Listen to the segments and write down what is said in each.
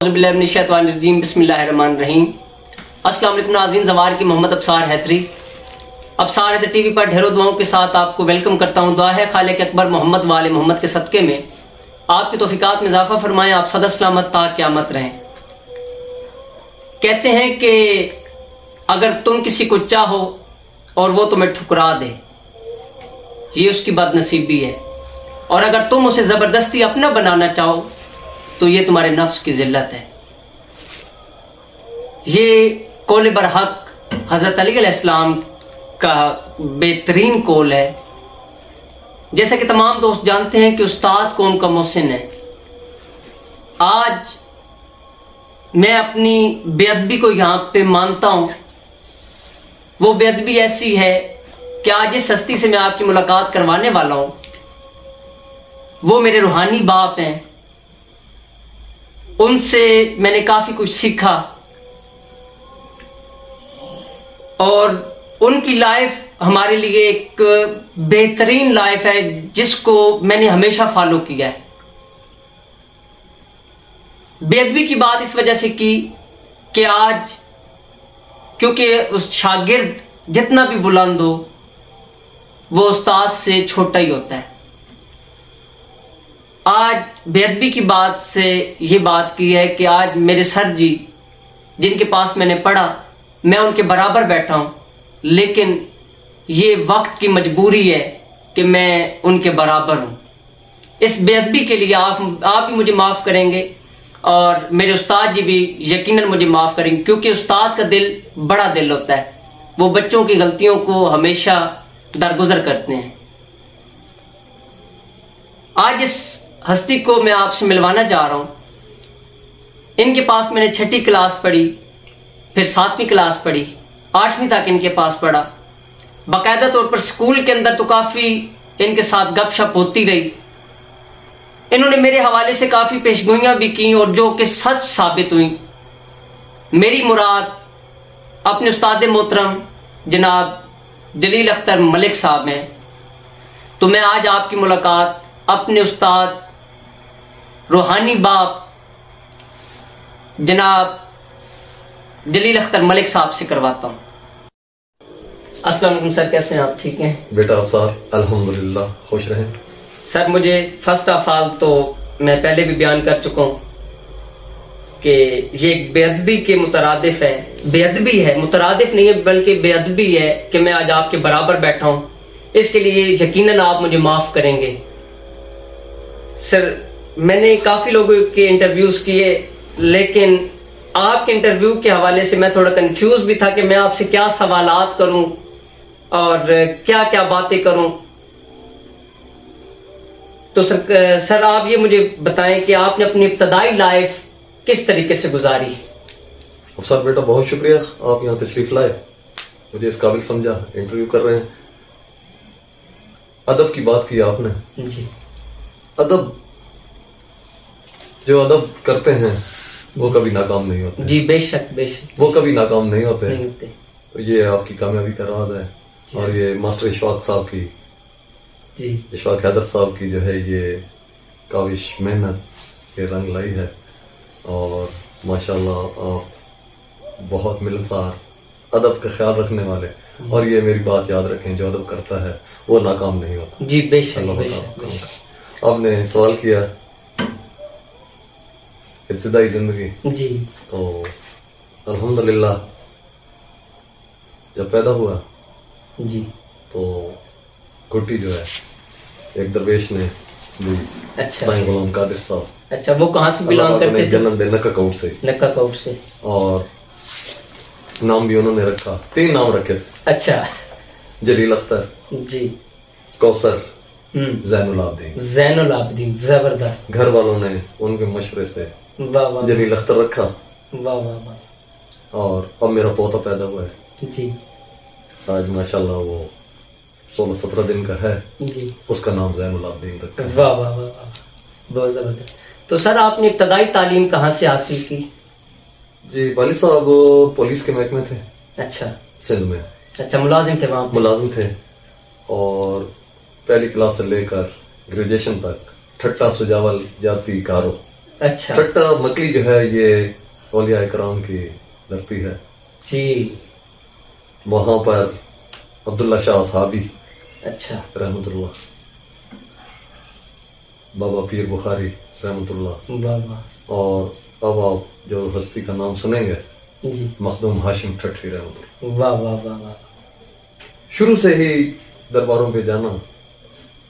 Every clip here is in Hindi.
बिस्मिल्लाहिर्रहमानिर्रहीम। अस्सलाम वालेकुम नाज़रीन, ज़वार की मोहम्मद अब्सार हैदरी अब्सार हैदरी टीवी पर ढेरों दुआओं के साथ आपको वेलकम करता हूँ। दुआ है खालिक अकबर मोहम्मद वाले मोहम्मद के सदक़े में आपकी तौफ़ीक़ात में इजाफ़ा फरमाएं, आप सदा सलामत ता क़यामत रहें। कहते हैं कि अगर तुम किसी को चाहो और वो तुम्हें ठुकरा दे, ये उसकी बदनसीबी है, और अगर तुम उसे ज़बरदस्ती अपना बनाना चाहो तो ये तुम्हारे नफ्स की ज़िल्लत है। ये कौल बरहक हज़रत अली अलैहिस्सलाम का बेहतरीन कौल है। जैसा कि तमाम दोस्त जानते हैं कि उस्ताद कौम का मोहसिन है। आज मैं अपनी बेअदबी को यहाँ पे मानता हूँ। वो बेअदबी ऐसी है कि आज इस हस्ती से मैं आपकी मुलाकात करवाने वाला हूँ, वो मेरे रूहानी बाप हैं। उनसे मैंने काफ़ी कुछ सीखा और उनकी लाइफ हमारे लिए एक बेहतरीन लाइफ है जिसको मैंने हमेशा फॉलो किया है। बेअदबी की बात इस वजह से की कि आज क्योंकि उस शागिर्द जितना भी बुलंद हो वो उस्ताद से छोटा ही होता है। आज बेअदबी की बात से ये बात की है कि आज मेरे सर जी जिनके पास मैंने पढ़ा, मैं उनके बराबर बैठा हूँ, लेकिन ये वक्त की मजबूरी है कि मैं उनके बराबर हूँ। इस बेअदबी के लिए आप भी मुझे माफ़ करेंगे और मेरे उस्ताद जी भी यकीनन मुझे माफ़ करेंगे, क्योंकि उस्ताद का दिल बड़ा दिल होता है। वो बच्चों की गलतियों को हमेशा दरगुजर करते हैं। आज इस हस्ती को मैं आपसे मिलवाना चाह रहा हूँ। इनके पास मैंने 6ठी क्लास पढ़ी, फिर 7वीं क्लास पढ़ी, 8वीं तक इनके पास पढ़ा। बाकायदा तौर पर स्कूल के अंदर तो काफ़ी इनके साथ गपशप होती रही। इन्होंने मेरे हवाले से काफ़ी पेशगोइयाँ भी की और जो कि सच साबित हुई। मेरी मुराद अपने उस्ताद मोहतरम जनाब जलील अख्तर मलिक साहब हैं। तो मैं आज आपकी मुलाकात अपने उस्ताद रूहानी बाप जनाब जलील अख्तर मलिक साहब से करवाता हूँ। अस्सलाम वालेकुम सर, कैसे हैं आप? ठीक हैं बेटा अफसार, अल्हम्दुलिल्लाह, खुश रहें। सर मुझे फर्स्ट ऑफ ऑल तो मैं पहले भी बयान कर चुका हूँ कि ये एक बेअदबी के मुतरादिफ है। बेअदबी है, मुतरादिफ नहीं है बल्कि बेअदबी है कि मैं आज आपके बराबर बैठा हूँ। इसके लिए यकीनन आप मुझे माफ़ करेंगे। सर मैंने काफ़ी लोगों के इंटरव्यूज़ किए, लेकिन आपके इंटरव्यू के हवाले से मैं थोड़ा कंफ्यूज भी था कि मैं आपसे क्या सवालात करूं और क्या क्या बातें करूं। तो सर आप ये मुझे बताएं कि आपने अपनी इब्तदाई लाइफ किस तरीके से गुजारी? अफसार बेटा बहुत शुक्रिया, आप यहाँ तशरीफ लाए, मुझे इस काबिल समझा, इंटरव्यू कर रहे हैं। अदब की बात की आपने जी। अदब, जो अदब करते हैं वो कभी नाकाम नहीं होते। जी बेशक बेशक, वो कभी नाकाम नहीं होते। तो ये आपकी कामयाबी का राज है। और ये मास्टर इशफाक साहब की, जी इशफाक हैदर साहब की जो है ये काविश मेहनत के रंग लाई है। और माशाल्लाह आप बहुत मिलनसार, अदब का ख्याल रखने वाले, और ये मेरी बात याद रखें, जो अदब करता है वो नाकाम नहीं होता। जी बेशक बेशक। आपने सवाल किया इब्तिदाई जिंदगी जी, तो अल्हम्दुलिल्लाह जब पैदा हुआ जी तो घुट्टी जो है एक दरवेश ने दी। अच्छा, साईं गुलाम कादिर साहब। अच्छा, वो कहाँ से बिलोंग करते थे? जन्नत दे नक्काकोट से। नक्काकोट से। और नाम भी उन्होंने रखा, 3 नाम रखे थे। अच्छा, जलील अख्तर जी, कौसर, जैनुल आबदीन। जैनुल आबदीन, जबरदस्त। घर वालों ने उनके मशवरे से वाह वाह जलील अख्तर रखा। वाह वाह वाह। और अब मेरा पोता पैदा हुआ है जी, आज माशाल्लाह वो 16-17 दिन का है जी, उसका नाम जैनुल आबदीन रखा। वाह वाह वाह वाह, बहुत जबरदस्त। तो सर आपने इब्तदाई तालीम कहाँ से हासिल की? जी वालिद साहब पुलिस के महकमे थे। अच्छा, सिंध में। अच्छा, मुलाजिम थे वहाँ? मुलाजिम थे। और पहली क्लास से लेकर ग्रेजुएशन तक ठट्टा सुजावल जाती कारो। अच्छा ठट्टा मकली जो है ये औलिया इकराम की धरती है जी। वहां पर अब्दुल्ला शाह साहबी अच्छा रहमतुल्लाह, बाबा पीर बुखारी रहमतुल्लाह, वाह वाह। और अब आप जो हस्ती का नाम सुनेंगे जी मखदूम हाशिम ठट्टी रहमतुल्लाह। वाह वाह वाह वाह। शुरू से ही दरबारों पे जाना,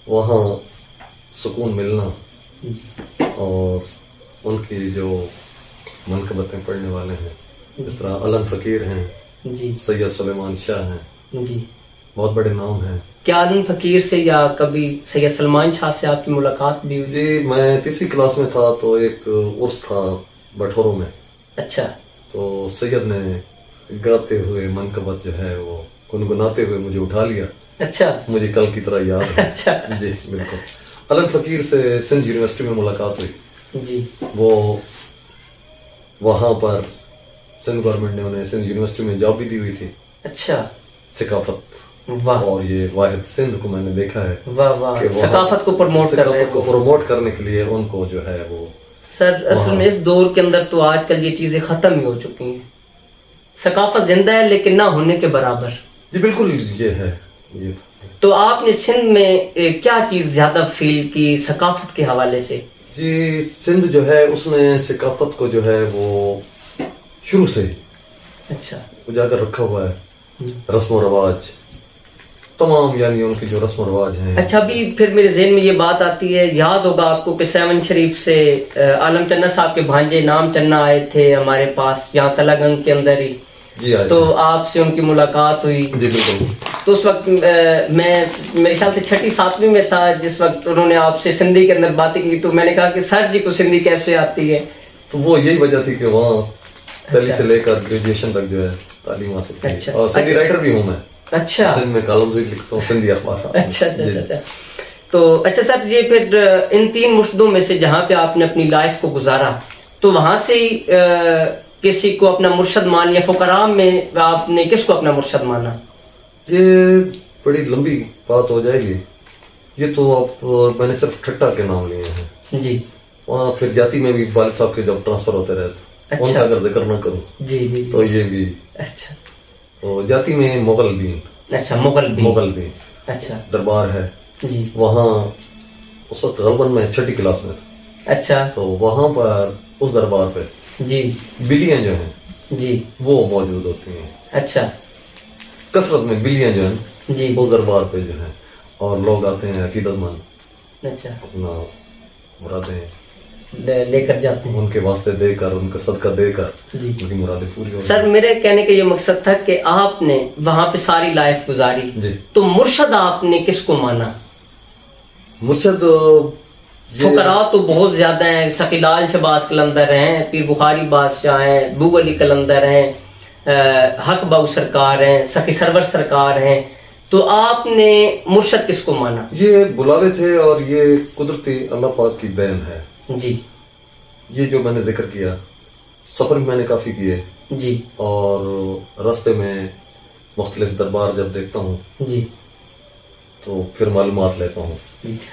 वहाँ सुकून मिलना जी और उनकी जो मनकबतें पढ़ने वाले हैं, इस तरह अलन फकीर हैं, जी सैयद सुलेमान शाह हैं, जी। बहुत बड़े नाम हैं। क्या आलम फकीर से या कभी सैयद सलमान शाह से आपकी मुलाकात भी हुई? जी मैं तीसरी क्लास में था तो एक उर्स था बठोरों में, अच्छा तो सैयद ने गाते हुए मनकबत जो है वो गुनगुनाते हुए मुझे उठा लिया। अच्छा मुझे कल की तरह याद है। अच्छा जी बिल्कुल। अलन फकीर से सिंध यूनिवर्सिटी में मुलाकात हुई। जी वो वहां पर सिंध गवर्नमेंट ने उन्हें सिंध यूनिवर्सिटी में जॉब भी दी हुई थी, अच्छा सकाफत। वाह और ये वाहिद सिंध को मैंने देखा है वाह वाह। कि वहाँ सकाफत को प्रमोट कर रहे सकाफत को हैं प्रमोट करने के लिए उनको जो है वो। सर। असल में इस दौर के अंदर तो आजकल ये चीजें खत्म ही हो चुकी हैं। सकाफत जिंदा है लेकिन ना होने के बराबर। जी बिल्कुल ये है ये। तो आपने सिंध में क्या चीज ज्यादा फील की सकाफत के हवाले से? जी सिंध जो है उसने सकाफत को जो है वो शुरू से अच्छा उजागर रखा हुआ है। रस्म रवाज तमाम, यानी उनके जो रस्म रवाज हैं। अच्छा अभी फिर मेरे जहन में ये बात आती है, याद होगा आपको कि सेवन शरीफ से आलम चन्ना साहब के भांजे नाम चन्ना आए थे हमारे पास यहाँ तलागंग के अंदर ही। जी आज तो आपसे उनकी मुलाकात हुई। जी बिल्कुल। तो उस वक्त मैं मेरे ख्याल से छठी सातवीं में था जिस वक्त उन्होंने आपसे सिंधी के अंदर बातें की, तो मैंने कहा कि सर जी को सिंधी कैसे आती है? तो वो यही वजह थी कि वहाँ पहली अच्छा। से लेकर ग्रेजुएशन तक जो है तालीम हासिल की। अच्छा। और सिंधी राइटर भी हूँ मैं। अच्छा सिंध में कॉलम्स भी लिखता हूँ सिंधी अखबार। अच्छा अच्छा अच्छा अच्छा। तो अच्छा सर ये फिर इन 3 मुर्शदों में से जहाँ पे आपने अपनी लाइफ को गुजारा, तो वहां से ही किसी को अपना मुर्शद मान लिया? फुकरा में आपने किसको अपना मुर्शद माना? ये बड़ी लंबी बात हो जाएगी। ये तो आप मैंने सिर्फ ठट्टा के नाम लिए हैं। जी वहाँ फिर जाति में भी वालिद साहब के जब ट्रांसफर होते रहे थे, अच्छा। उनका अगर जिक्र ना करूँ जी जी तो ये भी। अच्छा तो जाति में मुगल भी, अच्छा मुगल भी अच्छा दरबार है जी वहाँ। उस वक्त गलबन में छठी क्लास में था, अच्छा तो वहाँ पर उस दरबार पे जी बिल्लियाँ जो हैं जी वो मौजूद होती हैं। अच्छा कसरत में बिल्लियाँ जो हैं जी उस दरबार पे जो है, और लोग आते हैं अकीदतमंद अच्छा अपना मुरादें लेकर जाते हैं उनके वास्ते देकर, उनका सदका देकर जी। उनकी मुरादें पूरी हो सर मेरे कहने का ये मकसद था कि आपने वहां पे सारी लाइफ गुजारी, जी। तो मुर्शद आपने किसको माना? मुर्शद फुकरा तो बहुत ज्यादा हैं, सखीलाल शहबाज कलंदर हैं, पीर बुखारी बादशाह हैं, बू अली कलंदर हैं, हक बाऊ सरकार हैं, सखी सरवर सरकार हैं, तो आपने मुर्शद किसको माना? ये बुलावे थे और ये कुदरती अल्लाह पाक की देन है। जी ये जो मैंने जिक्र किया, सफर भी मैंने काफी किए जी और रास्ते में मुख्तलिफ दरबार जब देखता हूँ जी तो फिर मालूमात लेता हूँ।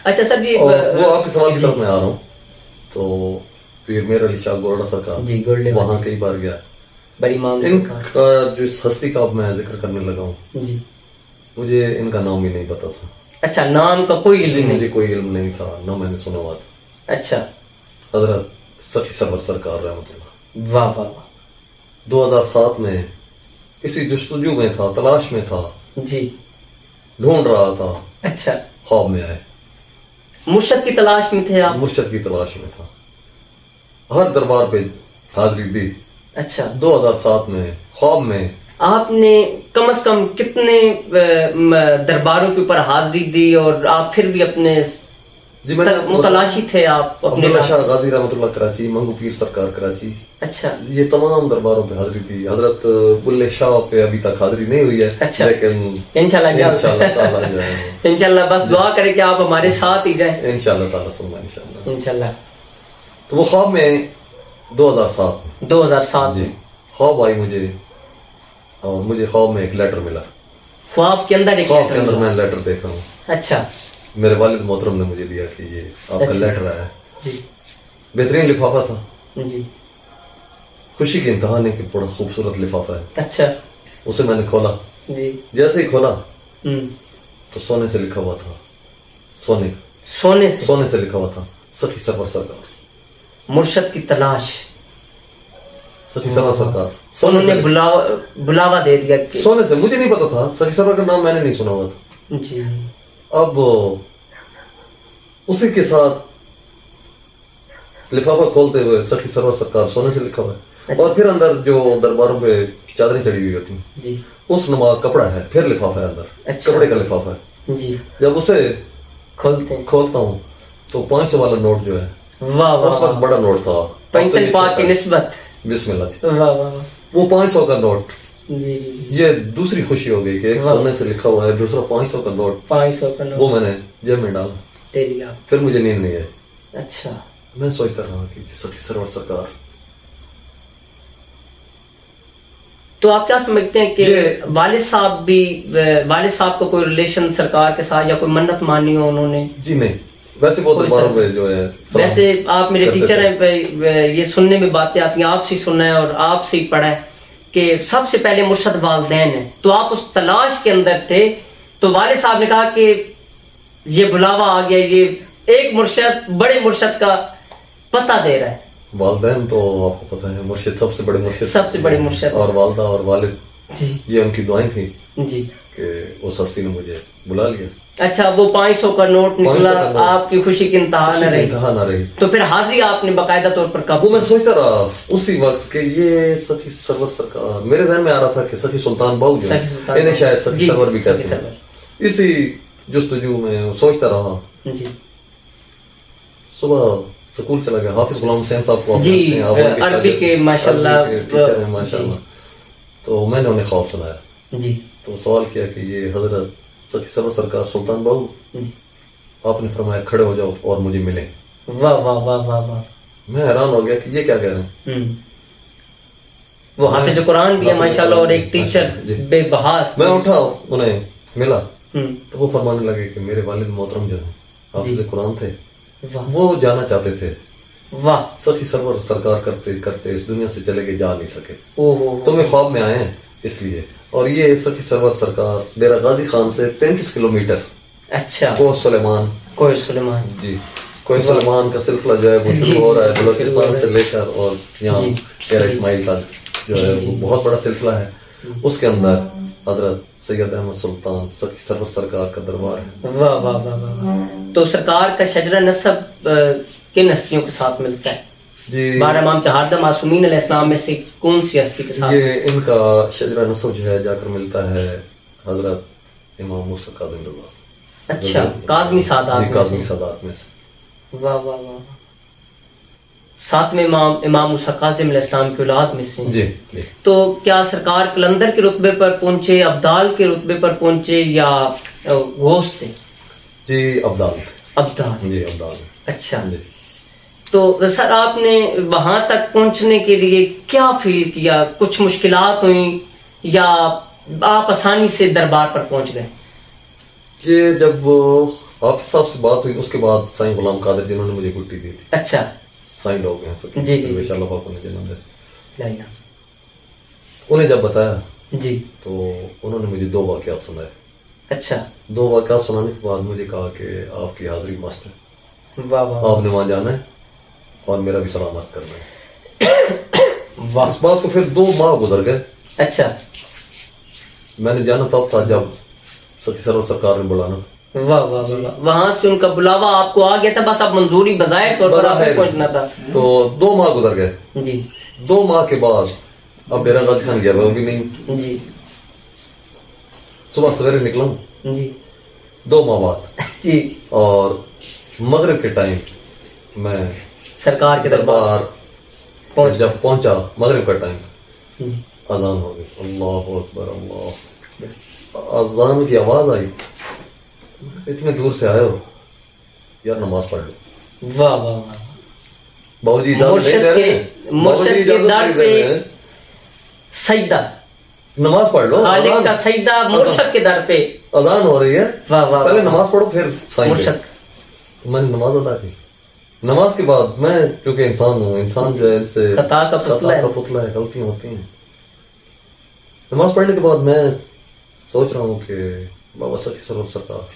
अच्छा सर जी और वो आपके सवाल की तरफ मैं आ रहा हूँ। तो पीर मेर अली शाह गोरडा सरकार जी गोल्डे वहाँ कई बार गया। बड़ी माम इनका जो हस्ती का अब मैं जिक्र करने लगा हूँ, जी मुझे इनका नाम ही नहीं पता था। अच्छा नाम का कोई इल्म नहीं? मुझे कोई इल्म नहीं था, ना मैंने सुना हुआ था। अच्छा हजरत सखी सरवर सरकार रहमतुल्लाह वाह वाह वाह 2007 में इसी जस्तजू में था, तलाश में था, जी ढूंढ रहा था, अच्छा ख्वाब में आए। मुर्शद की तलाश में थे आप? मुर्शद की तलाश में था, हर दरबार पे हाजिरी दी। अच्छा 2007 में ख्वाब में। आपने कम से कम कितने दरबारों के ऊपर हाजिरी दी और आप फिर भी अपने जी मैंने मुतलाशी थे आप अपने? अब्दुल्ला शाह गाजी रहमतुल्लाह कराची, मंगू पीर सरकार कराची, अच्छा ये तमाम दरबारों पे हाजिरी दी। हजरत बुल्ले शाह पे अभी तक हाजिरी नहीं हुई है। अच्छा। लेकिन इंशाल्लाह ताला जो है इंशाल्लाह बस दुआ करें कि आप हमारे साथ ही जाएं इंशाल्लाह ताला सुनना इंशाल्लाह। इंशाल्लाह। तो वो ख्वाब में 2007 में जी ख्वाब आई मुझे, और मुझे ख्वाब में एक लेटर मिला। ख्वाब के अंदर? ख्वाब के अंदर मैं लेटर देखा हूँ। अच्छा मेरे वालिद मोहतरम ने मुझे दिया कि ये आपका अच्छा। लेटर आया है। जी बेहतरीन लिफाफा था जी। खुशी की इंतहा नहीं कि बड़ा खूबसूरत लिफाफा है। अच्छा। उसे मैंने खोला जी। जैसे ही खोला तो सोने से लिखा हुआ था, सोने से लिखा हुआ था सखी सरवर सरकार मुर्शद की तलाश। सखी सरवर सरकार उन्होंने बुलावा दे दिया कि सोने से। मुझे नहीं पता था, सखी सरवर का नाम मैंने नहीं सुना हुआ था जी। अब उसी के साथ लिफाफा खोलते हुए सखी सरवर सरकार सोने से लिखा हुआ है। अच्छा। और फिर अंदर जो दरबारों पे चादरें चढ़ी हुई होती जी। उस नुमा कपड़ा है, फिर लिफाफा है अंदर। अच्छा। कपड़े का लिफाफा है जी। जब उसे खोलता हूँ तो 500 वाला नोट जो है, वाह उस वक्त बड़ा नोट था, पैंतन पाक की निस्बत। बिस्मिल्लाह जी। वाह वाह। वो 500 का नोट। जी जी। ये दूसरी खुशी हो गई कि एक सोने से लिखा हुआ है, दूसरा 500 का नोट। 500 का नोट वो मैंने जेब में डाला, ले लिया। फिर मुझे नींद नहीं आई। अच्छा। मैं सोचता रहा कि सखी सरवर सरकार। तो आप क्या समझते हैं कि वालिद साहब का कोई रिलेशन सरकार के साथ या कोई मन्नत मानी हो उन्होंने? जी नहीं, वैसे बहुत दरबारों में जो है, वैसे आप मेरे टीचर हैं, ये सुनने में बातें आती हैं, आपसे सुनना है और आपसे ही पढ़ा है कि सबसे पहले मुर्शद वालिदैन है। तो आप उस तलाश के अंदर थे तो वालिद साहब ने कहा कि ये बुलावा आ गया, ये एक मुर्शद बड़े मुर्शद का पता दे रहा है। वालिदैन तो आपको पता है मुर्शिद सबसे बड़े मुर्शिद और वालदा और वालिद जी, ये उनकी दुआएं थी जी कि उस हस्ती ने मुझे बुला लिया। अच्छा, वो 500 का नोट निकला, आपकी खुशी की इंतहा न रही। तो फिर हाजिरी आपने बाकायदा तौर पर कब? वो मैं सोचता रहा उसी वक्त कि ये सखी सरवर सरकार, मेरे ज़हन में आ रहा था कि सखी सुल्तान बाहू जो है इन्हें शायद सखी सरवर भी कहते हैं। इसी जुस्तजू में सोचता रहा जी। सुबह स्कूल चला गया। हाफिज गुलाम हुसैन साहब को जी, अरबी के माशाल्लाह टीचर हैं माशाल्लाह। तो मैंने उन्हें ख्वाब सुनाया जी। तो सवाल किया कि ये हजरत सखी सरवर सरकार सुल्तान बाहू, आपने फरमाया खड़े हो जाओ और मुझे मिले। वाह वाह वाह वाह वाह। मैं हैरान हो गया कि ये क्या कह रहे हैं। वो हाफिज कुरान भी है माशाल्लाह और एक टीचर बेबहास। मैं उठा, उन्हें मिला तो वो फरमाने लगे कि मेरे वालिद मोहतरम जो है हाफिज कुरान थे, वो जाना चाहते थे। वाह। सखी सरवर सरकार करते करते इस दुनिया से चले गए, जा नहीं सके। ओहो। तो मैं ख्वाब में आए हैं इसलिए। और ये सखी सरवर सरकार डेरा गाजी खान से 33 किलोमीटर। अच्छा। कोह सुलेमान जी, कोह सुलेमान का सिलसिला जो है वो शुरू हो रहा है बलोचिस्तान से लेकर और यहाँ डेरा इस्माइल तक जो है वो बहुत बड़ा सिलसिला है। उसके अंदर हजरत सैयद अहमद सुल्तान सखी सरवर सरकार का दरबार है। वाह वाह वाह वाह। तो सरकार का शजरा नसब किन हस्तियों के साथ मिलता है जी? 12 इमाम चहारदा मासूमीन अलैहिस्सलाम में से कौन सी हस्ती के साथ? ये इनका शजरा नसब जो है जाकर मिलता है हजरत इमाम मूसा काज़िम रज़ा। अच्छा, काज़मी सादात में से। वाह वाह वाह। 7वें इमाम मूसा काज़िम अलैहिस्सलाम की औलाद में से। जी। तो क्या सरकार कलंदर के रुतबे पर पहुंचे, अब्दाल के रुतबे पर पहुंचे या गौस थे? जी, अब्दाल जी, अब्दाल। अच्छा जी। तो सर आपने वहां तक पहुंचने के लिए क्या फील किया? कुछ मुश्किलात हुई या आप आसानी से दरबार पर पहुंच गए? ये जब हाफिज साहब से बात हुई उसके बाद साईं गुलाम कादिर जिन्होंने मुझे गुट्टी दी थी। अच्छा। साईं लोग हैं जी जी, उन्हें जब बताया जी तो उन्होंने मुझे 2 वाक़यात सुनाए। अच्छा। 2 वाक़यात सुनाने के बाद मुझे कहा कि आपकी हाजिरी मस्त है। वाह वाह। आपने वहां जाना है और मेरा भी सलाम अर्ज करना है। वाह। इस बात को फिर 2 माह गुजर गए। अच्छा। मैंने जाना तब था जब सखी सरवर सरकार ने बुलाना। वाह वाह वाह। वहां से उनका बुलावा आपको आ गया था, बस अब मंजूरी बजाय तौर पर आपको पहुंचना था। तो 2 माह गुजर गए जी। 2 माह के बाद अब डेरा गाजी खान गया वो भी नहीं जी। सुबह सवेरे निकला जी 2 माह बाद जी। और मगरिब के टाइम मैं सरकार के दरबार जब पहुंचा, मगरिब का टाइम अजान हो गई। अल्लाह अकबर अल्लाह। अजान की आवाज आई, इतने दूर से आए हो यार, नमाज पढ़ लो। वाह वाह वाह। बाबूजी इजाजत नहीं दे रहे हैं, मुर्शिद के दर पे सजदा, नमाज पढ़ लो। खालिक का सजदा मुर्शिद के दर पे। अजान हो रही है, वाह वाह। पहले नमाज पढ़ो फिर साईं मुर्शिद। मैंने नमाज अदा की, नमाज के बाद मैं चूंकि इंसान हूँ, इंसान जो है इनसे खता का पुतला है, गलतियां होती हैं। नमाज पढ़ने के बाद मैं सोच रहा हूँ कि बाबा सखी सरवर सरकार,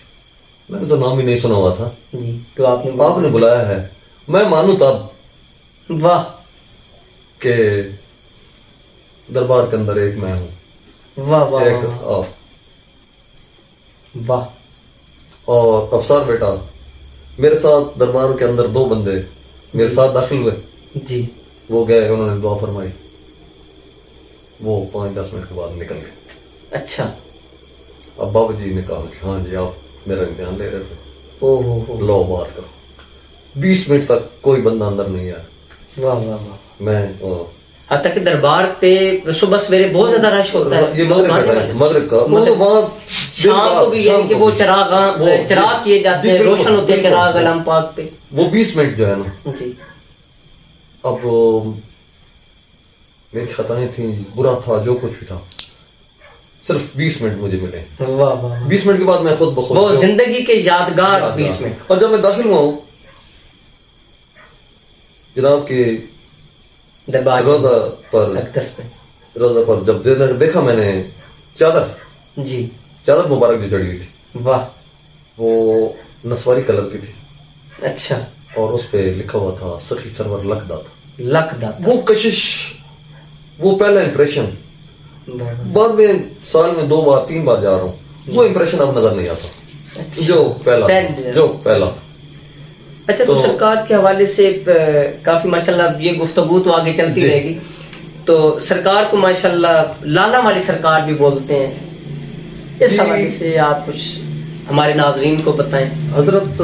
मैंने तो नाम ही नहीं सुना हुआ था जी, तो आपने बुलाया है। मैं मानू तब वाह के दरबार के अंदर एक मैं हूँ, वाह वाह एक आप, वाह। और अफसर बेटा मेरे साथ दरबार के अंदर 2 बंदे मेरे साथ दाखिल हुए जी, वो गए, उन्होंने दुआ फरमाई, वो 5-10 मिनट के बाद निकल गए। अच्छा। अब बाबा जी ने कहा कि हाँ जी आप मेरा इम्तिहान ले रहे थे, ओहो, लो बात करो। 20 मिनट तक कोई बंदा अंदर नहीं आया। वाह वाह वाह। मैं हालांकि कि दरबार पे सुबह सवेरे बहुत ज्यादा रश होता है, ये मगरिब का वो तो वहाँ शाम को भी, यानी कि वो चिराग किए जाते हैं, रोशन होते हैं चिराग अलम पाक पे। वो 20 मिनट जो है ना जी, अब मेरी खताएं थी, बुरा था, जो कुछ भी था, सिर्फ 20 मिनट मुझे मिले। वाह वाह। 20 मिनट के बाद मैं खुद बखुद वो जिंदगी के यादगार 20 मिनट। और जब मैं दाखिल हुआ हूँ जनाब के दरबार रोजा पर जब देखा मैंने चादर जी, चादर मुबारक जो चढ़ी हुई थी, वाह, वो नस्वारी कलर की थी। अच्छा। और उस पे लिखा हुआ था सखी सरवर लखदाता। वो कशिश, वो पहला इंप्रेशन, बाद में साल में 2 बार 3 बार जा रहा हूँ, वो इंप्रेशन अब नजर नहीं आता। अच्छा। जो पहला था। अच्छा, तो सरकार के हवाले से काफी माशाल्लाह ये गुफ्तगू तो आगे चलती रहेगी। तो सरकार को माशाल्लाह लाला वाली सरकार भी बोलते हैं, इस हवाले से आप कुछ हमारे नाजरीन को बताएं। हजरत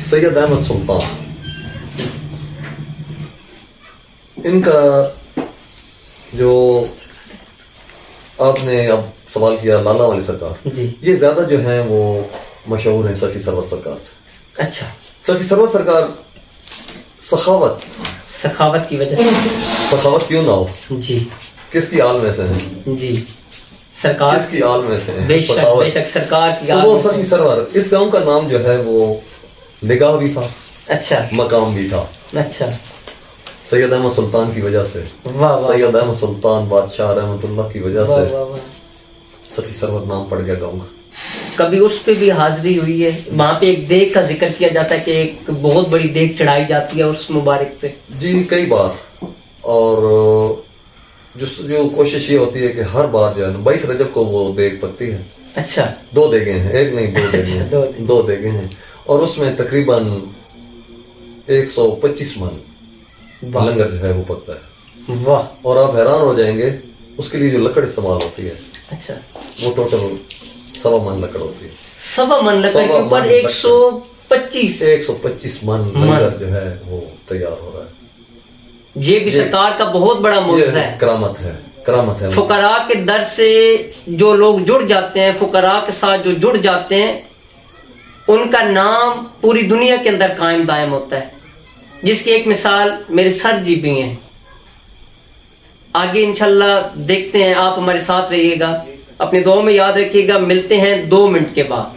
सैयद अहमद सुल्तान, इनका जो आपने अब सवाल किया लाला वाली सरकार जी, ये ज्यादा जो है वो मशहूर है सखी सरवर सरकार से। अच्छा। सखी सरवर सरकार सखावत की वजह से, सखावत क्यों ना हो जी, किसकी आल में से है जी, सरकार किसकी आल में से है, बेशक सरकार की तो वो सखी सरवर। इस गांव का नाम जो है वो निगाह भी था, अच्छा, मकाम भी था, अच्छा, सैयद अहमद सुल्तान की वजह से, सैयद अहमद सुल्तान बादशाह रहमतुल्लाह की वजह से सखी सरवर नाम पड़ गया गाँव का। कभी उस पे भी हाजिरी हुई है? वहाँ पे एक देग का जिक्र किया जाता है कि एक बहुत बड़ी देग चढ़ाई जाती है उस मुबारक पे। जी कई बार, और जो कोशिश ये होती है कि हर बार जो है ना 22 रजब को वो देग पकती है। अच्छा। 2 देगे हैं, एक नहीं 2 देगे हैं। 2 देगे हैं और उसमें तकरीबन 125 मन लंगर जो है वो पकता है। वाह। और आप हैरान हो जाएंगे उसके लिए जो लकड़ इस्तेमाल होती है, अच्छा, वो टोटल 1.25 मन लकड़ होती है। 1.25 मन लकड़ के ऊपर 125 मन लंगर जो है वो तैयार हो रहा है। ये भी सरकार का बहुत बड़ा मुआवजा है, करामत है। फुकरा के दर से जो लोग जुड़ जाते हैं, फुकरा के साथ जो जुड़ जाते हैं, उनका नाम पूरी दुनिया के अंदर कायम दायम होता है, जिसकी एक मिसाल मेरे सर जी भी हैं। आगे इंशाल्लाह देखते हैं, आप हमारे साथ रहिएगा, अपने दुआ में याद रखिएगा। मिलते हैं 2 मिनट के बाद।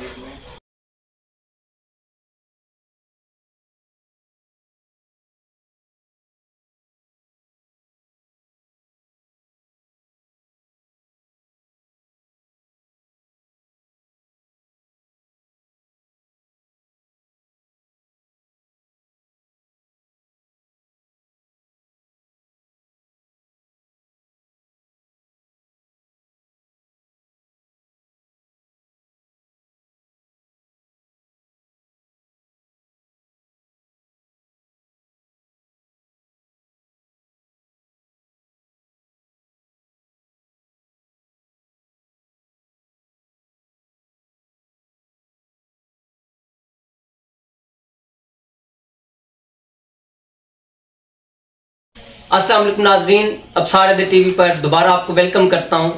अस्सलाम वालेकुम नाज़रीन, अब सारे टीवी पर दोबारा आपको वेलकम करता हूं।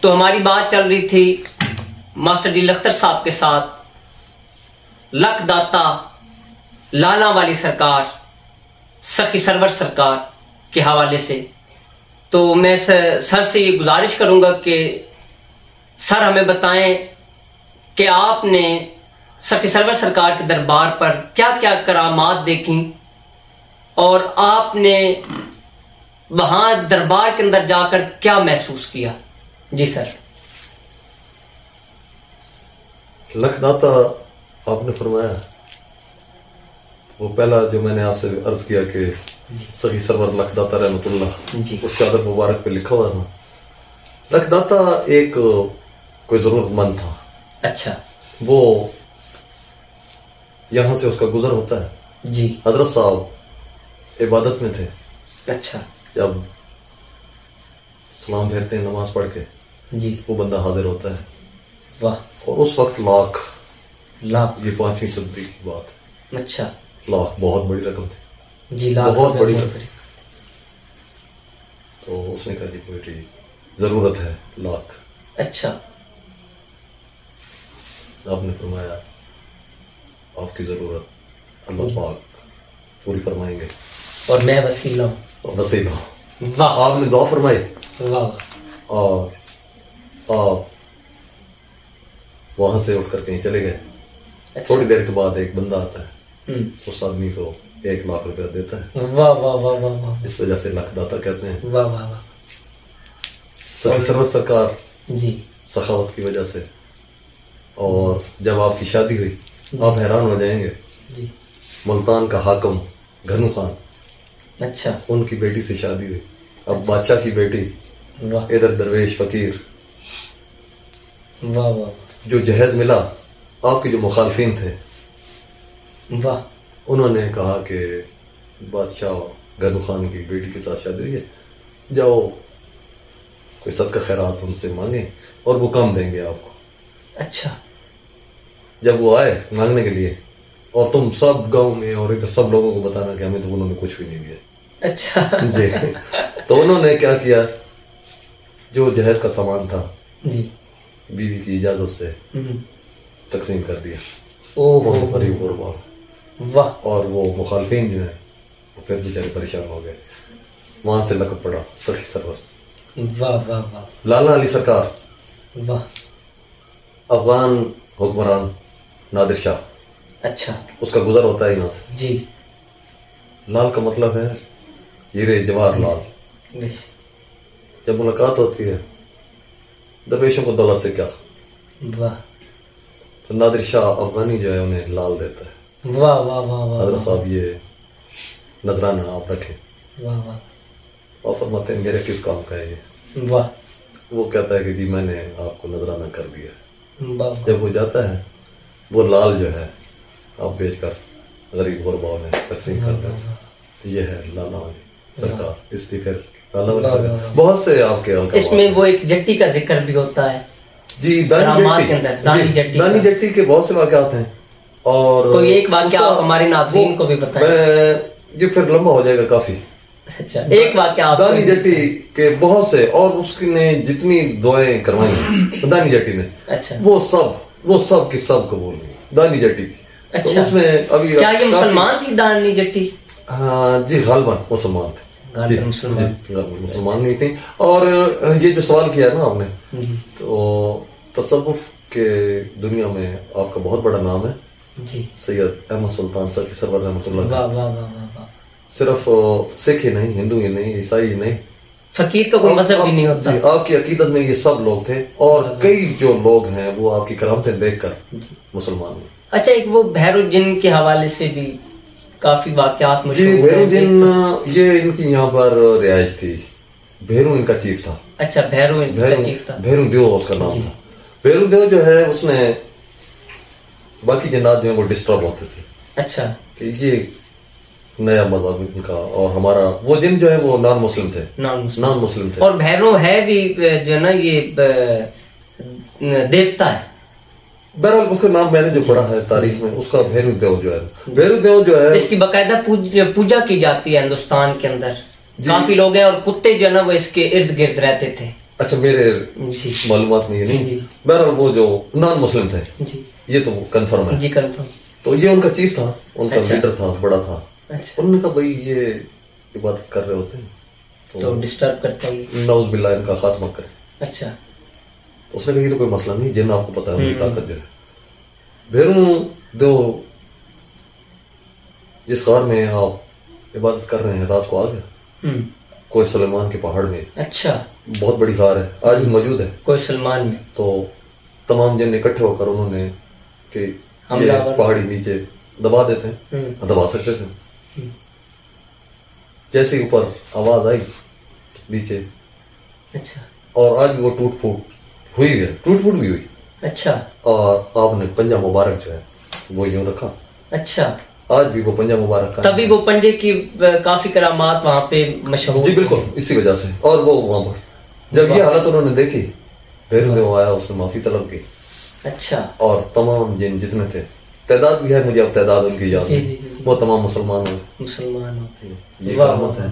तो हमारी बात चल रही थी मास्टर जी लख्तर साहब के साथ, लखदाता लाला वाली सरकार, सखी सरवर सरकार के हवाले से। तो मैं सर से ये गुजारिश करूंगा कि सर हमें बताएं कि आपने सखी सरवर सरकार के दरबार पर क्या क्या करामात देखी और आपने वहां दरबार के अंदर जाकर क्या महसूस किया? जी सर। लखदाता आपने फरमाया, वो पहला जो मैंने आपसे अर्ज किया कि सही सरवर लखदाता रहमतुल्लाह, उस चादर मुबारक पे लिखा हुआ था लखदाता एक कोई जरूरतमंद था। अच्छा। वो यहाँ से उसका गुजर होता है जी। हजरत साहब इबादत में थे। अच्छा। जब सलाम फेरते हैं नमाज पढ़ के जी, वो बंदा हाजिर होता है। वाह। और उस वक्त लाख ये 5वीं सदी की बात है। अच्छा। लाख बहुत बड़ी रकम थी जी, लाख बहुत बड़ी रकम। तो उसने कहा जी बेटी जरूरत है लाख। अच्छा। आपने फरमाया आपकी जरूरत अल्लाह पाक पूरी फरमाएंगे और मैं वसीला हूँ। वसीला। वाह। आपने दुआ फरमाई। वाह। और आप वहां से उठकर कहीं चले गए। अच्छा। थोड़ी देर के बाद एक बंदा आता है, उस आदमी को 1 लाख रुपया देता है। वाह वाह वाह वाह वाह। इस वजह से लखदाता कहते हैं। वाह वाह वाह। सखी सरवर सरकार जी सखावत की वजह से। और जब आपकी शादी हुई आप हैरान हो जाएंगे। जी। मुल्तान का हाकम घनू खान, अच्छा, उनकी बेटी से शादी हुई। अब बादशाह की बेटी, वाह इधर दरवेश फकीर। वाह वाह जो जहेज मिला, आपके जो मुखालफिन थे वाह, उन्होंने कहा कि बादशाह घनू खान की बेटी के साथ शादी हुई है, जाओ कोई सदका खैरात उनसे मांगे और वो कम देंगे आपको। अच्छा। जब वो आए मांगने के लिए, और तुम सब गांव में और इधर सब लोगों को बताना कि हमें तो उन्होंने कुछ भी नहीं दिया। अच्छा जी। तो उन्होंने क्या किया, जो जहेज का सामान था जी, बीवी की इजाजत से तकसीम कर दिया। ओहो, गरीब गुरबा। वाह। और वो मुखालफिन जो है वो फिर बेचारे परेशान हो गए। वहां से लकब पड़ा सखी सरवर। वाह वाह वाह। लाला अली सरकार, वाह। अफगान हुक्मरान नादिर शाह, अच्छा। उसका गुजर होता है यहाँ से। जी। लाल का मतलब है हीरे जवाहर लाल। बेश। जब मुलाकात होती है दरवेशों को दौलत से क्या। वाह। तो नादिर शाह अफगानी जो है उन्हें लाल देता है। वाह वाह वाह वाह। हजरत साहब ये नजराना आप रखें। वाह वाह। और फरमाते हैं मेरे किस काम का है ये। वाह। वो कहता है कि जी मैंने आपको नजराना कर दिया। वाह। जब वो जाता है वो लाल जो है आप बेचकर गरीब गुरबाओं में तकसीम करते हैं। ये है लाला वाली सरकार। इसलिए फिर लाला वाली सरकार बहुत से आपके इसमें वो एक जट्टी का जिक्र भी होता है जी। दानी जट्टी के बहुत से वाकयात हैं। और कोई एक वाकया आप हमारे नाज़रीन को भी बताएं। ये फिर लंबा हो जाएगा काफी। अच्छा, एक वाकया आप दानी जट्टी के बहुत से, और उसने जितनी दुआएं करवाई दानी जट्टी ने, अच्छा, वो सब की सब कबूल हुई दानी जट्टी की। अच्छा। तो उसमें अभी क्या ये मुसलमान थी दानी जट्टी? हाँ जी, गालबन मुसलमान थे। मुसलमान नहीं थी। और ये जो सवाल किया ना आपने, तो तसव्वुफ के दुनिया में आपका बहुत बड़ा नाम है जी। सैयद अहमद सुल्तान सखी सरवर रहमतुल्लाह। वाह वाह वाह वाह। सिर्फ सिख ही नहीं, हिंदू ही नहीं, ईसाई ही नहीं, फकीर का कोई मजहब भी नहीं होता। आपकी अकीदत में ये सब लोग थे। और कई जो लोग हैं वो आपकी करामतें देखकर मुसलमान हुए। अच्छा, एक वो भैरुद्दीन के हवाले से भी काफी वाकयात जी। भैरुद्दीन ये इनकी यहाँ पर रिहाइश थी। भैरू इनका चीफ था। अच्छा, भैरू इनका चीफ था। भैरू देव उसका नाम था। भैरू देव जो है उसने बाकी जन्नात जो है वो डिस्टर्ब होते थे। अच्छा, कि ये नया मजहब इनका और हमारा, वो जिन जो है वो नॉन मुस्लिम थे। और भैरव है भी जो ना ये देवता है। बहरहाल उसका नाम मैंने जो पढ़ा है तारीख में, उसका भैरू देव जो है, भैरू देव जो है इसकी बाकायदा पूजा की जाती है हिंदुस्तान के अंदर। काफी लोग हैं और कुत्ते जो है ना वो इसके इर्द गिर्द रहते थे। अच्छा, मेरे मालूमात में ये नहीं। बहरहाल वो जो नॉन मुस्लिम थे जी, ये तो कंफर्म है जी, कंफर्म। तो ये उनका चीफ था, उनका लीडर था, बड़ा था। अच्छा। उन्होंने कहा भाई ये इबादत कर रहे होते हैं तो डिस्टर्ब करता है, नौज बिल्लाह इनका खात्मा करे। अच्छा। तो उसने कहा ये तो कोई मसला नहीं, जिन आपको पता है उनकी ताकत जो है। भेरू दो जिस गार में आप इबादत कर रहे हैं रात को आ गया कोई सुलेमान के पहाड़ में। अच्छा। बहुत बड़ी गार है, आज भी मौजूद है कोई सलमान में। तो तमाम जन इकट्ठे होकर उन्होंने कि ये पहाड़ी नीचे दबा देते हैं, दबा सकते थे। जैसे ऊपर आवाज आई नीचे, अच्छा, और आज भी वो टूट फूट हुई है, टूट फूट भी हुई। अच्छा। और आपने पंजा मुबारक जो है वो यूं रखा। अच्छा। आज भी वो पंजा मुबारक का तभी वो पंजे की काफी करामात वहाँ पे मशहूर। जी बिल्कुल, इसी वजह से। और वो वहां पर जब ये हालत उन्होंने देखी, फिर वो आया, उसने माफी तलब की। अच्छा। और तमाम जिन जितने थे, तादाद भी है मुझे अब तादाद उनकी याद है, वो तमाम मुसलमान हो। ये करामत है,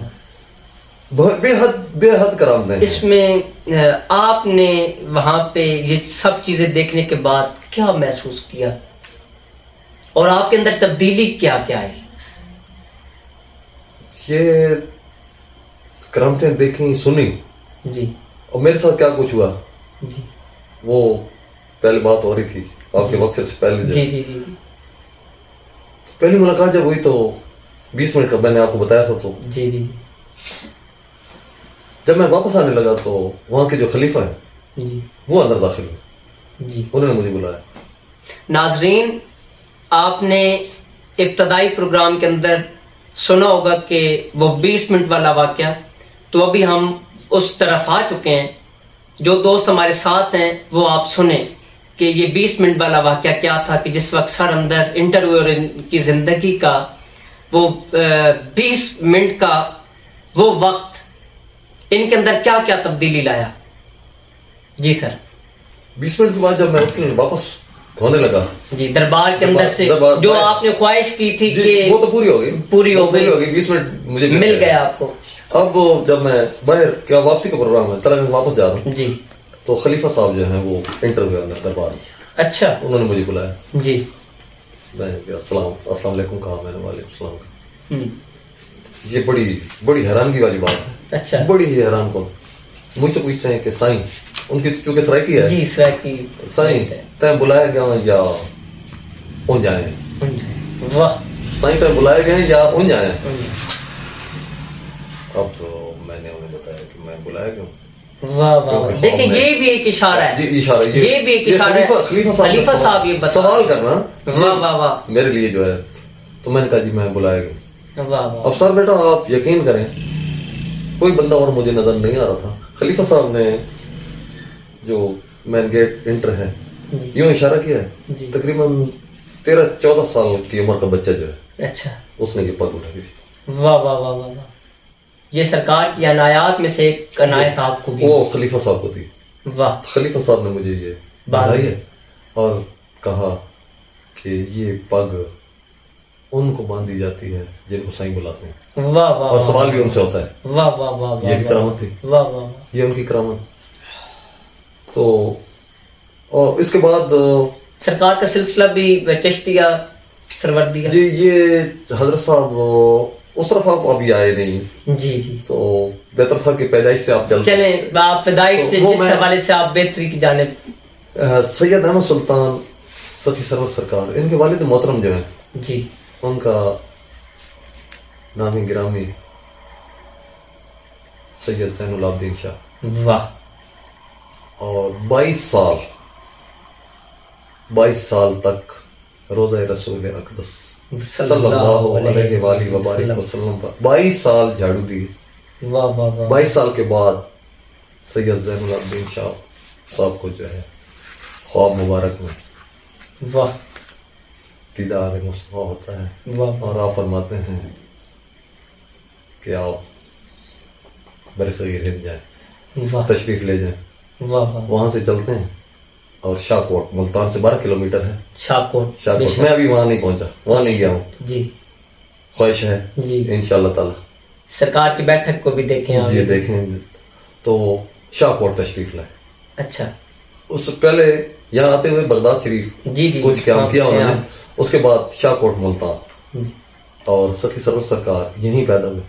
बेहद करामत है। इसमें आपने वहां पे ये सब चीजें देखने के बाद क्या महसूस किया और आपके अंदर तब्दीली क्या क्या आई? ये करामतें देखी सुनी जी, और मेरे साथ क्या कुछ हुआ जी, वो पहले बात हो रही थी आपके वक्त से पहले। जी जी जी जी। पहली मुलाकात जब हुई तो 20 मिनट का मैंने आपको बताया था। तो जी जी जी। जब मैं वापस आने लगा तो वहां के जो खलीफा है जी, वो अंदर दाखिल हुए, जी। उन्होंने मुझे बुलाया। नाजरीन, आपने इब्तदाई प्रोग्राम के अंदर सुना होगा कि वो 20 मिनट वाला वाकया, तो अभी हम उस तरफ आ चुके हैं। जो दोस्त हमारे साथ हैं वो आप सुने कि ये 20 मिनट वाला वाकया क्या था, कि जिस वक्त सर अंदर इंटरव्यू और इनकी जिंदगी का वो 20 मिनट का वो वक्त इनके अंदर क्या क्या तब्दीली लाया। जी सर। 20 मिनट के बाद जब मैं उठने वापस होने लगा जी, दरबार के अंदर से जो आपने ख्वाहिश की थी कि वो तो पूरी हो गई, पूरी हो गई। 20 मिनट मुझे मिल गया आपको। अब जब मैं बाहर क्या वापसी का प्रोग्राम है, तला मैं वापस जा रहा हूँ जी, तो खलीफा साहब जो है वो इंटरव्यू अंदर दरबार। अच्छा। उन्होंने मुझे बुलाया जी। मैंने अस्सलाम वालेकुम कहा मैंने, वालेकुम सलाम। ये बड़ी हैरानगी वाली बात है। अच्छा। बड़ी ही हैरान कौन मुझसे पूछते हैं कि साईं, उनकी चूंकि सराइकी है जी, सराइकी साईं तय बुलाया गया या उन जाए। वाह। साईं तय बुलाए गए या उन जाए। अब तो मैंने उन्हें बताया कि मैं बुलाया गया। वाह वाह, देखिए ये भी एक इशारा है जी, इशारा ये भी एक इशारा है। खलीफा साहब ये सवाल करना वाह वाह वाह मेरे लिए जो है। तो मैंने कहा जी मैं बुलाया गया। वाह वाह। अब सर बेटा आप यकीन करें कोई बंदा और मुझे नजर नहीं आ रहा था। खलीफा साहब ने जो मेन गेट इंटर है यूं इशारा किया है, तकरीबन 13-14 साल की उम्र का बच्चा जो है, अच्छा, उसने ये पग उठा दी। वाह वाह वाह वाह, ये सरकार की अनायात में से एक अनायत आपको भी। वो खलीफा साहब को थी। वाह। खलीफा साहब ने मुझे ये बताई है और कहा कि ये पग उनको बांधी जाती है जिनको साईं बुलाते हैं। वाह वाह। और सवाल भी उनसे होता है। वाह वाह वाह। ये भी करामत थी। वाह वाह। ये उनकी करामत। तो और इसके बाद सरकार का सिलसिला भी चिश्तिया सरवर्दिया जी, ये हजरत साहब उस तरफ आप अभी आए नहीं जी जी, तो बेहतर था कि पैदाइश से आप चले आप पैदाइश से जिस हवाले से आप बेहतरी की जानिब। सैयद अहमद सुल्तान सफी सरवर सरकार, इनके वालिद मोहतरम जो है जी, उनका नामी गिरामी सैयद सैनुल आबदीन शाह। वाह। और 22 साल तक रोज़ा रसूल अक़दस सल्लल्लाहु अलैहि वसल्लम पर 22 साल झाड़ू दिए। वाह वाह वाह। 22 साल के बाद सैयद ज़ैनुल आबदीन शाह साहब को जो है ख्वाब मुबारक में वाह दीदार मुस्तफा होता है। वाह। और आप फरमाते हैं कि आप बरसगीर हिंद जाएं, तशरीफ ले जाएं। वाह। वहां से चलते हैं और शाहकोट मुल्तान से 12 किलोमीटर है। शाहकोट मैं अभी वहां नहीं पहुंचा, वहां नहीं गया हूँ जी, ख्वाहिश है जी इंशाअल्लाह ताला सरकार की बैठक को भी देखें जी, देखें। तो शाहकोट तशरीफ लाए। अच्छा। उससे पहले यहाँ आते हुए बगदाद शरीफ जी जी कुछ क्या किया उन्होंने, उसके बाद शाहकोट मुल्तान, और सखी सरवर सरकार यहीं पैदा हुए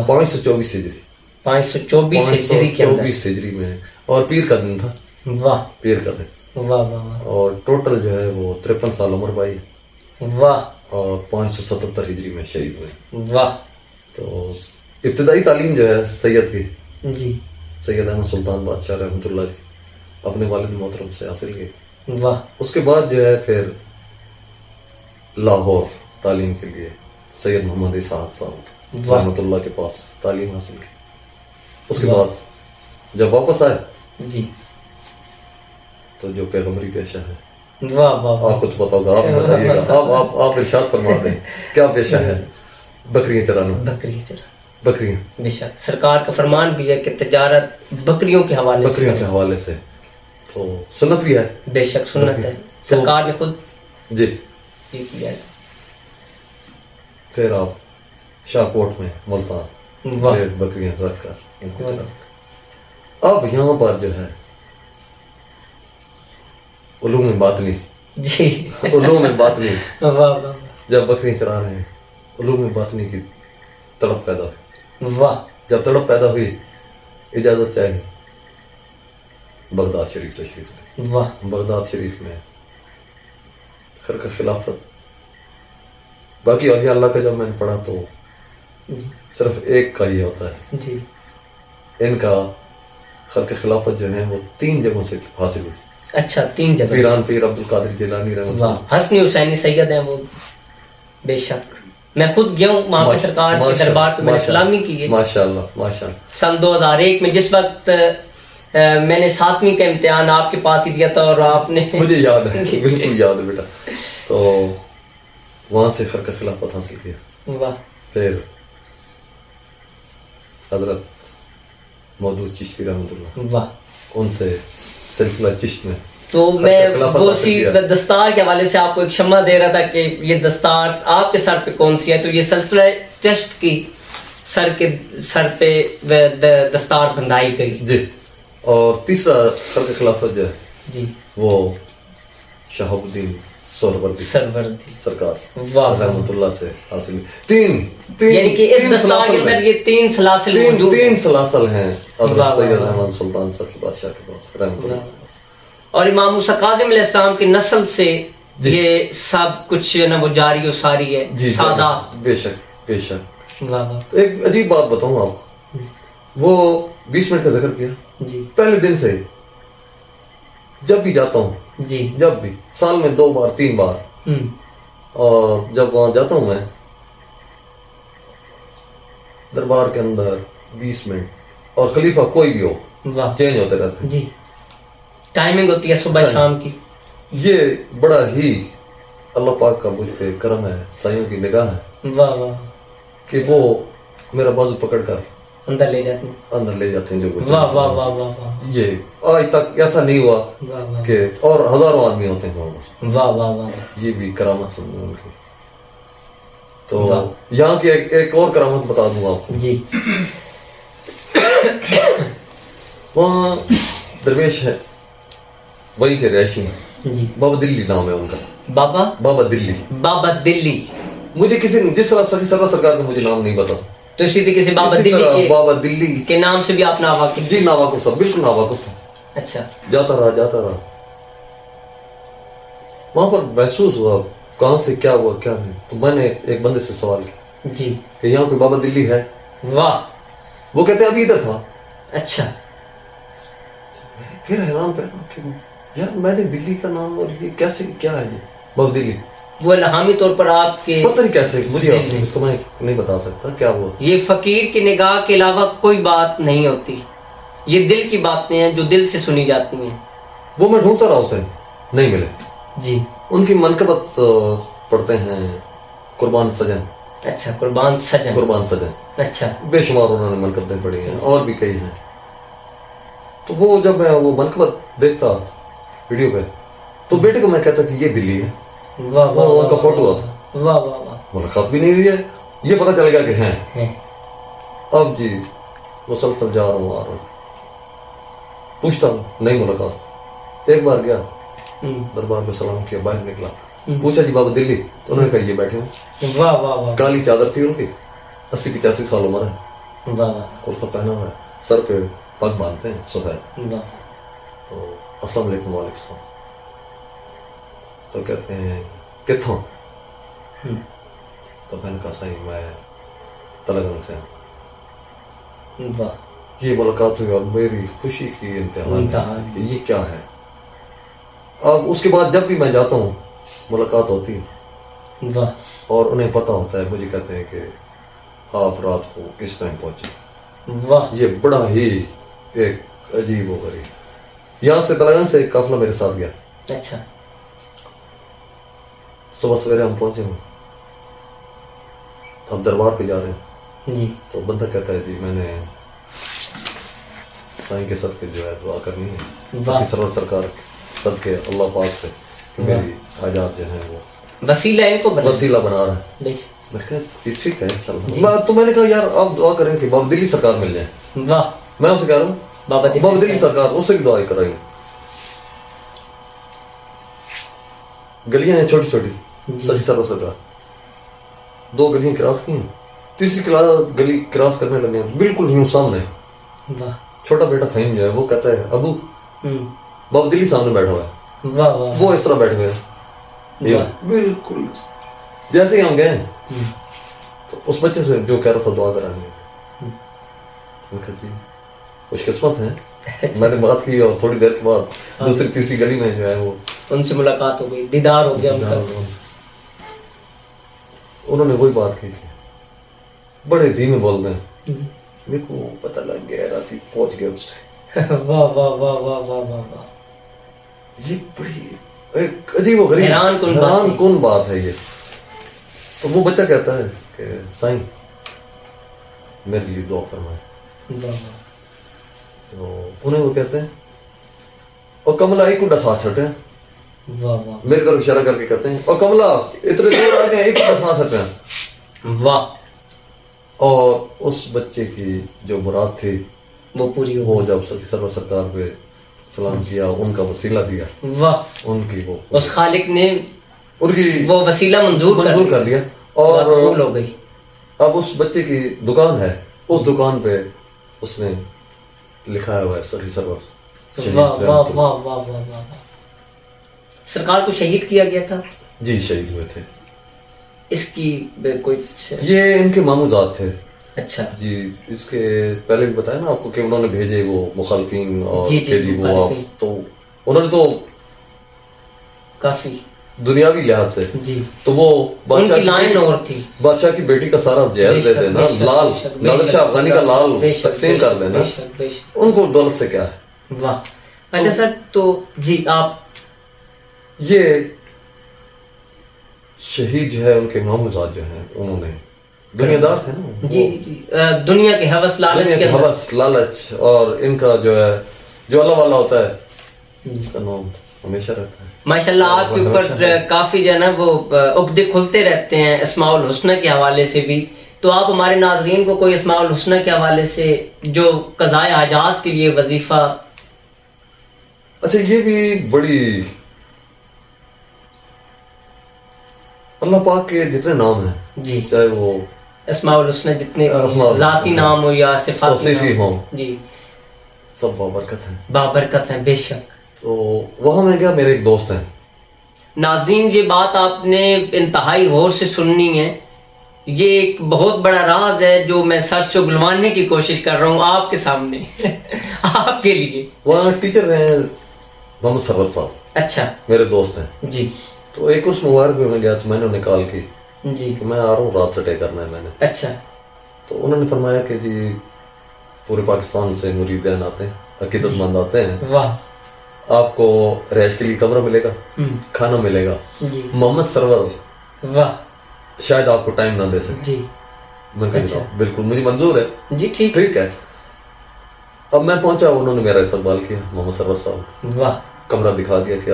524 हिजरी। 524 हिजरी में, और पीर का दिन था। वाह। पीर का दिन वाह वाह वाह। और टोटल जो है वो 53 साल उम्र पाई वाह। और 577 हिजरी में शहीद हुए। वाह। तो इब्तिदाई तालीम जो है सैयद की जी। सैयद अहमद सुल्तान बादशाह रहमतुल्लाह की अपने वालिद मोहतरम से हासिल की। वाह। उसके बाद जो है फिर लाहौर तालीम के लिए सैयद मोहम्मद इसहाक साहब रहमतुल्लाह के पास तालीम हासिल की। उसके बाद जब वापस आए जी तो जो पैगम्बरी पेशा है, वाह वाह, आपको तो पता होगा, आप बताइएगा, आप इरशाद फरमा दें क्या पेशा है? बकरियां चराना। बकरियां चराना, बकरियां। बेशक सरकार का फरमान भी है कि तजारत बकरियों के हवाले से तो सुन्नत भी है। बेशक सुन्नत है, सरकार ने खुद जी ये किया है। फिर आप शाहकोट में मुल्तान बकरियां रख कर अब यहाँ पर जो है उलूम बातनी जी उलूम बातनी वाह वाह, जब बकरियां चरा रहे हैं उलूम बातनी की तड़प पैदा हुई। वाह। जब तड़प पैदा हुई इजाजत चाहिए बगदाद शरीफ तशरीफ। वाह। बगदाद शरीफ में खरका खिलाफत बाकी औलिया अल्लाह का जब मैंने पढ़ा तो सिर्फ एक का ही होता है जी। इनका खरका खिलाफत जो है वो 3 जगहों से हासिल हुई। अच्छा, 3 जगह। पीरान पीर अब्दुल कादिर जिलानी रहमतुल्लाह, हसनी हुसैनी सैयद हैं वो। बेशक मैं खुद गया हूँ वहाँ पे सरकार के दरबार पे, मैंने सलामी की है। माशाअल्लाह माशाअल्लाह। सन 2001 में जिस वक्त मैंने 7वीं का इम्तिहान आपके पास ही दिया था और आपने मुझे याद है, बिल्कुल याद है बेटा। तो वहां से खरका खिलाफत हासिल किया। वाह। फिर हजरत मौदूद चिश्ती रहमतुल्लाह, वाह, उनसे सिलसिला चिश्त में तो मैं वो सी दस्तार के हवाले से आपको एक क्षमा दे रहा था कि ये दस्तार आपके सर पे कौन सी है, तो ये सिलसिला चिश्त की सर पे दस्तार बंधाई गई जी। और तीसरा खरका खिलाफत जो है जी वो शहाबुद्दीन सरवर्दी सरकार रहमतुल्लाह से हासिल। तीन यानी कि इस दस्तार के अंदर ये 3 सलासिल मौजूद हैं। 3 सलासिल हैं हज़रत सैयद अहमद सुल्तान सखी बादशाह के पास रहमतुल्लाह। और इमाम मूसा काज़िम अलैहिस्सलाम की नस्ल से ये सब कुछ ना वो जारी और सारी है सादा। बेशक बेशक। एक अजीब बात बताऊं आपको, वो 20 मिनट का जिक्र किया जी। पहले दिन से जब भी जाता हूँ जी, जब भी साल में 2 बार 3 बार, और जब वहां जाता हूँ मैं दरबार के अंदर 20 मिनट और खलीफा कोई भी हो चेंज होते रहते हैं जी। टाइमिंग होती है सुबह शाम की। ये बड़ा ही अल्लाह पाक का मुझ पे करम है, साइयों की निगाह है। वाह वाह। कि वो मेरा बाजू पकड़कर अंदर ले जाते हैं जो कुछ। वाह वाह वाह वाह। ये आज तक ऐसा नहीं हुआ कि, और हजारों आदमी होते हैं। वाह वाह वाह। ये भी करामत समझो उनकी। तो यहाँ की एक और करामत बता दूंगा आपको जी। वहाँ दरवेश है, वही के रैशी जी, बाबा दिल्ली नाम है उनका। बाबा दिल्ली। मुझे किसी जिस तरह सरकार का मुझे नाम नहीं पता, तो इसी तरीके से बाबा दिल्ली के नाम से भी आप नावाकिफ? जी नावाकिफ था, बिल्कुल नावाकिफ था। अच्छा। जाता रहा वहां पर महसूस हुआ कहां से क्या हुआ क्या नहीं। तो मैंने एक बंदे से सवाल किया जी कि यहाँ कोई बाबा दिल्ली है? वाह। वो कहते अभी इधर था। अच्छा। फिर हैरान पैदा यार, मैंने दिल्ली का नाम और ये कैसे क्या है ये बाबा दिल्ली? वो इल्हामी तौर पर आपके पता नहीं कैसे, मुझे इसको मैं नहीं बता सकता क्या हुआ। ये फकीर की निगाह के अलावा कोई बात नहीं होती, ये दिल की बातें हैं जो दिल से सुनी जाती हैं। वो मैं ढूंढता रहा उसे, नहीं मिले जी। उनकी मनकबत पढ़ते हैं कुर्बान सजन। अच्छा, कुर्बान सजन। अच्छा। बेशुमार उन्होंने मनकबतें पढ़ी हैं और भी कई हैं। तो वो जब मैं वो मनकबत देखता वीडियो पे, तो बेटे को मैं कहता कि ये दिल्ली है। वाह वाह। उनका फोटो था। वाह वाह वाह। मुलाकात भी नहीं हुई है, ये पता चल गया कि हैं। अब जी मुसलसल जा रहा हूँ आ रहा हूँ, पूछता हूँ नहीं मुलाकात। एक बार गया दरबार में सलाम किया, बाहर निकला, पूछा जी बाबा दिल्ली? तो उन्होंने कहा ये बैठे हैं। वाह वाह वाह। काली चादर थी उनकी, 80-85 साल उम्र है। वाह वाह। कुर्ता पहना हुआ है, सर पे पग बांधते हैं सफेद। वाह। तो अस्सलाम वालेकुम। वालेकुम। तो कहते हैं किथों? तो मैंने कहा साईं मैं तलगंग से हूँ। वाह, ये मुलाकात हुई और मेरी खुशी की इंतहा कि ये क्या है। अब उसके बाद जब भी मैं जाता हूँ मुलाकात होती है। वाह, और उन्हें पता होता है, मुझे कहते हैं कि आप रात को किस टाइम पहुंचे। वाह, ये बड़ा ही एक अजीब हो गई। यहाँ से तलगंग से एक काफिला मेरे साथ गया। अच्छा, सुबह सवेरे हम पहुंचे हैं, अब दरबार पे जा रहे हैं जी। तो बंदा कहता है जी मैंने साईं के सदके जो है दुआ करनी है, वाह, सरवर सरकार सदके अल्लाह पाक से कि मेरी हाजात जो है वो वसीला इनको वसीला बना रहा है। बेश, मैं कहा ठीक है चल। तो मैंने कहा यार अब दुआ करें कि बाबा दिल्ली सरकार मिल जाए। वाह, मैं उससे कह रहा हूँ बाबा दिल्ली सरकार, उससे भी दुआ कराएंगे। गलियां हैं छोटी छोटी, सही सरवर सरकार 2 गलियां क्रॉस की हैं, तीसरी गली क्रॉस करने लगे हैं, बिल्कुल यूं सामने। वाह, छोटा बेटा फहीम जो है वो कहता है अबू बाबा दिल्ली सामने बैठा हुआ है। वाह, वाह, वो इस तरह बैठे हुए हैं बिल्कुल। जैसे ही हम गए तो उस बच्चे से जो कह रहा था दुआ कराने, जी खुशकिस्मत है। मैंने बात की और थोड़ी देर के बाद दूसरी तीसरी गली में जो है वो उनसे मुलाकात हो गई, दीदार हो गया उनका। उन्होंने वही बात की थी, बड़े धीमे बोल रहे हैं, मेरे को पता लग गया रात ही पहुंच गया उससे। वाह वाह वाह वाह वाह वाह वाह, ये बड़ी एक अजीब और हैरान कौन बात है ये। तो वो बच्चा कहता है कि साईं मेरे लिए दुआ फरमाए। तो उन्हें वो कहते हैं और कमला एक उड़ा साथ छटे, मेरे तरफ इशारा करके कहते हैं और कमला इतने दूर आ गए, एक उड़ा साथ छटे। वाह, और उस बच्चे की जो मुराद थी वो पूरी हो। वो जब सरवर सरकार पे सलाम किया, उनका वसीला दिया, वाह, उनकी वो उस खालिक ने उनकी वो वसीला मंजूर कर लिया और कबूल हो गई। अब उस बच्चे की दुकान है, उस दुकान पे उसने लिखा हुआ है सही सरवर। वाह वाह वाह वाह वाह वाह, सरकार को शहीद किया गया था जी, शहीद हुए थे। इसकी कोई ये इनके मामूजात थे। अच्छा जी, इसके पहले भी बताया ना आपको कि उन्होंने भेजे वो मुखालफिन और जी, जी वो आप, तो उन्होंने तो काफी दुनियावी लिहाज से जी, तो वो उनकी लाइन और थी, बादशाह की बेटी का सारा जहर दे देना, लाल नादिर शाह अफगानी का लाल तकसीम कर देना, उनको दौलत से क्या है। वाह, अच्छा सर, तो जी आप ये शहीद जो है उनके मामूजात जो हैं उन्होंने दुनियादार थे ना जी, दुनिया के हवस लालच और इनका जो है जो अल्लाह वाला होता है उसका नाम हमेशा रहता है। माशाल्लाह आपके ऊपर काफी जो है ना वो उक्दे खुलते रहते हैं अस्माउल हुस्ना के हवाले से भी। तो आप हमारे नाजरीन को कोई अस्माउल हुस्ना के हवाले से जो कज़ाए हाजात के लिए वजीफा। अच्छा, ये भी बड़ी अल्लाह पाक के जितने नाम हैं जी, चाहे वो अस्माउल हुस्ना जितने जाती नाम हो या सिफाती हो जी, सब बाबरकत हैं, बाबरकत हैं बेशक। तो वहां मैं गया, मेरे एक दोस्त हैं। नाज़रीन ये बात आपने इंतहाई गौर से सुननी है, ये एक बहुत बड़ा राज है जो मैं सर से उगलवाने की कोशिश कर रहा हूँ आपके सामने आपके लिए। वहाँ टीचर हैं मोहम्मद सरवर साहब, अच्छा, मेरे दोस्त हैं जी। तो एक उस मुबारक में मैं गया तो मैंने उन्हें कॉल की जी कि मैं आ रहा हूँ, रात से स्टे करना है मैंने। अच्छा, तो उन्होंने फरमाया कि जी पूरे पाकिस्तान से मुरीदान आते हैं, अकीदतमंद आते हैं, वाह, आपको रहश के लिए कमरा मिलेगा, खाना मिलेगा, मोहम्मद सरवर वाह, शायद आपको टाइम ना दे सके जी। मैंने कहा बिल्कुल मुझे मंजूर है जी, ठीक है। अब मैं पहुंचा, उन्होंने मेरा इस्तकबाल किया, मोहम्मद सरवर साहब, वाह, कमरा दिखा दिया कि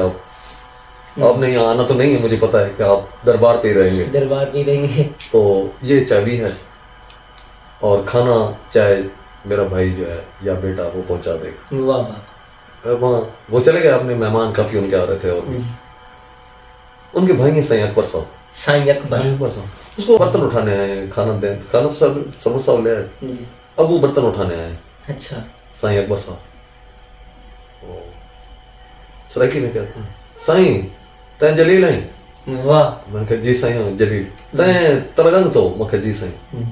आपने यहाँ आना तो नहीं है, मुझे पता है कि आप दरबार पे ही रहेंगे, दरबार पे रहेंगे, तो ये चाबी है और खाना चाहे मेरा भाई जो है या बेटा वो पहुंचा देगा। वाह वाह, वहाँ वो चले गए, अपने मेहमान काफी उनके आ रहे थे और उनके भाई हैं साईं अकबर साहब, उसको बर्तन उठाने आए, खाना तो सरवर साहब ले आए, अब वो बर्तन उठाने आए। अच्छा, साईं अकबर साहब सराइकी में कहते हैं साईं तैं जलील है? वाह। मैंने कहा जी साईं हूँ जलील। तैं तलगंग तो? मैं कहा जी साईं।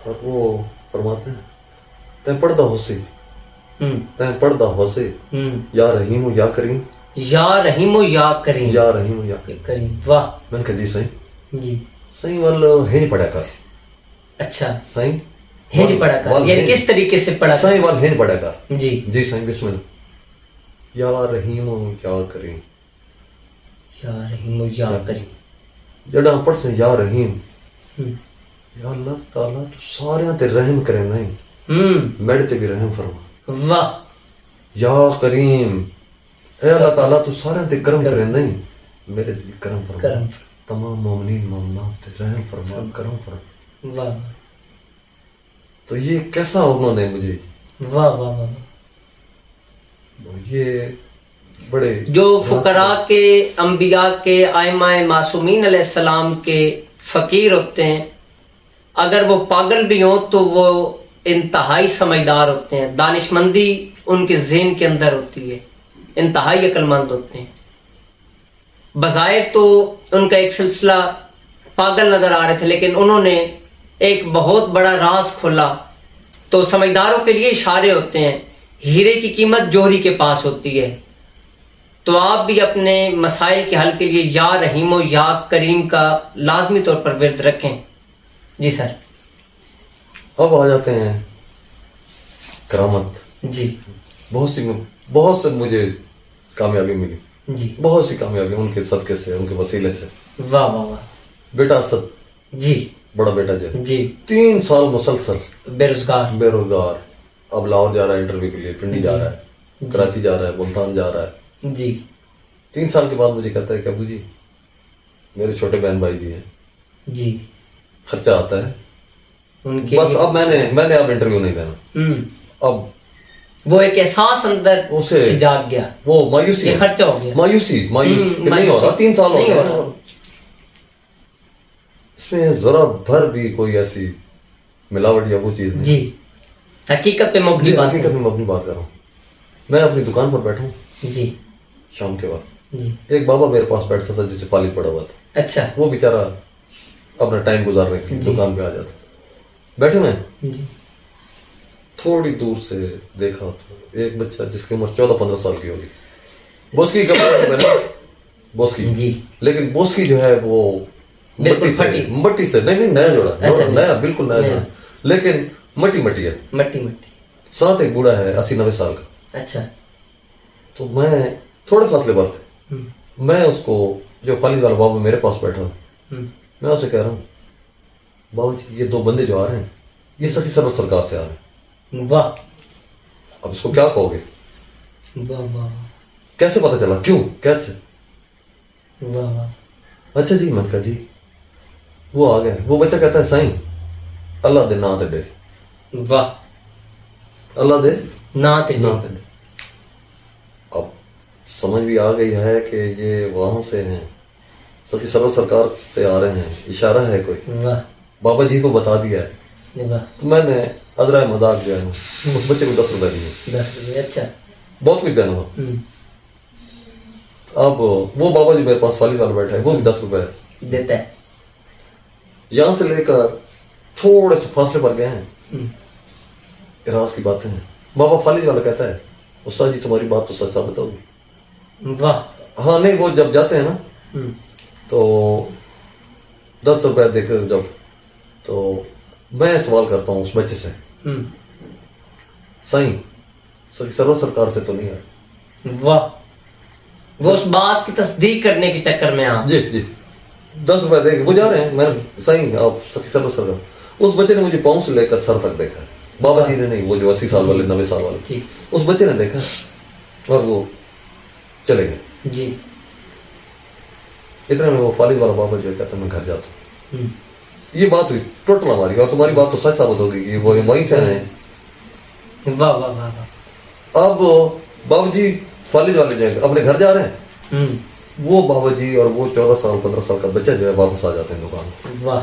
और वो फरमाते हैं तैं पढ़दा होसी, तैं पढ़दा होसी या रहीम हो या करीम, या रहीम हो या करीम, या रहीम हो या करीम। वाह। मैंने कहा जी साईं। जी। साईं वाल है नहीं पढ़ा कर। अच्छा, साईं है नहीं पढ़ा कर, यानी किस तरीके से पढ़ा? साईं वाल है नहीं पढ़ा कर। जी। जी साईं बिस्मिल्लाह। या रहीम हो या करीम, या रहीम हो या करीम। जड़ा पढ़ से या रहीम, या अल्लाह ताला तो सारे ते रहम करे नहीं, मेरे ते भी रहम फरमा। वाह। या करीम, ए अल्लाह ताला तो सारे ते करम करे नहीं, मेरे ते भी करम फरमा। तमाम मोमिनीन मोमिनात ते रहम फरमा, करम फरमा। वाह। तो ये कैसा उन्होंने मुझे, वाह वाह वाह। ये बड़े जो फुकरा के, अंबिया के, आइमाए मासूमीन अलैहिस्सलाम के फकीर होते हैं, अगर वो पागल भी हों तो वो इंतहाई समझदार होते हैं, दानिशमंदी उनके ज़हन के अंदर होती है, इंतहाई अक्लमंद होते हैं। बज़ाहिर तो उनका एक सिलसिला पागल नजर आ रहे थे, लेकिन उन्होंने एक बहुत बड़ा राज खोला। तो समझदारों के लिए इशारे होते हैं, हीरे की कीमत जोहरी के पास होती है। तो आप भी अपने मसाइल के हल के लिए या रहीमो या करीम का लाजमी तौर पर विर्द रखें। जी सर। अब आ जाते हैं करामत। जी। बहुत से मुझे कामयाबी मिली जी, बहुत सी कामयाबी उनके सदके से, उनके वसीले से। वाह वाह वाह। बेटा असद जी, बड़ा बेटा जो जी 3 साल मुसलसल बेरोजगार, अब लाहौर जा रहा है इंटरव्यू के लिए, पिंडी जा रहा है, कराची जा रहा है, मुल्तान जा रहा है जी। 3 साल के बाद मुझे कहता है कि अबू जी मेरे छोटे बहन भाई भी हैं जी, खर्चा आता है उनके बस अब मैंने अब इंटरव्यू नहीं देना। अब वो एक एहसास अंदर उसे जाग गया, वो मायूसी, खर्चा हो गया, मायूस नहीं हो रहा, 3 साल हो गए, इसमें जरा भर भी कोई ऐसी मिलावट या वो चीज नहीं। जी, हकीकत पे मबनी बात कर रहा हूँ। मैं अपनी दुकान पर बैठा हूँ जी, शाम के वक्त जी, एक बाबा मेरे पास बैठता था जिसे पाली पड़ा हुआ था। अच्छा। वो बेचारा अपना टाइम गुजारने के लिए दुकान पे आ जाता, बैठे मैं जी। थोड़ी दूर से देखा तो एक बच्चा जिसकी उम्र 14-15 साल की होगी, बोस्की कपड़े बोस्की जी, लेकिन बोस्की जो है वो मट्टी से नहीं नया जोड़ा, नया बिल्कुल नया जोड़ा, लेकिन मट्टी है, मट्टी। साथ एक बूढ़ा है 80-90 साल का। अच्छा। तो मैं थोड़े फासले पर थे, मैं उसको जो खालिद वाला बाबा मेरे पास बैठा, मैं उसे कह रहा हूँ बाबू जी ये 2 बंदे जो आ रहे हैं ये सखी सरबत सरकार से आ रहे हैं। वाह। अब इसको क्या कहोगे? वाह वाह। कैसे पता चला, क्यों, कैसे? वाह वाह। अच्छा जी, मन का जी वो आ गए। वो बच्चा कहता है साईं अल्लाह दे ना ते दे। वाह। अल्लाह दे ना ते दे। अब समझ भी आ गई है कि ये वहां से हैं, सखी सरबत सरकार से आ रहे हैं, इशारा है कोई। वाह। बाबा जी को बता दिया है। तो मैंने अदरा मजाक जो है उस बच्चे को 10 रुपए दिए। 10 रुपए? अच्छा। बहुत कुछ देना था। अब वो बाबा जी मेरे पास फाली वाला बैठा है, वो भी 10 रुपए देता है। यहां से लेकर थोड़े से फासले पर गए हैं, राज की बातें हैं। बाबा फाली वाला कहता है उस्ताद जी तुम्हारी बात तो सच साबित होगी। वाह। हाँ नहीं, वो जब जाते हैं ना तो 10 रुपए देकर जब, तो मैं सवाल करता हूँ उस बच्चे से साईं सरबत सरकार से तो नहीं है? वाह। वो उस बात की तस्दीक करने के चक्कर में आप जी 10 रुपए देंगे, वो जा रहे हैं, मैं साईं आप सरबत सरकार। उस बच्चे ने मुझे पाँव से लेकर सर तक देखा, बाबा जी ने नहीं, वो जो 80 साल वाले 90 साल वाले, उस बच्चे ने देखा और वो चले गए जी। इतने में वो फालिद वाला बाबा जो कहता मैं घर जाता हूँ। ये बात हुई टोटल हमारी, और तुम्हारी बात तो सच साबित होगी कि वो वहीं से आए। वाह वाह वाह। अब बाबू जी फालिद वाले जो अपने घर जा रहे हैं, वो बाबा जी और वो 14 साल 15 साल का बच्चा जो है वापस आ जाते हैं दुकान। वाह।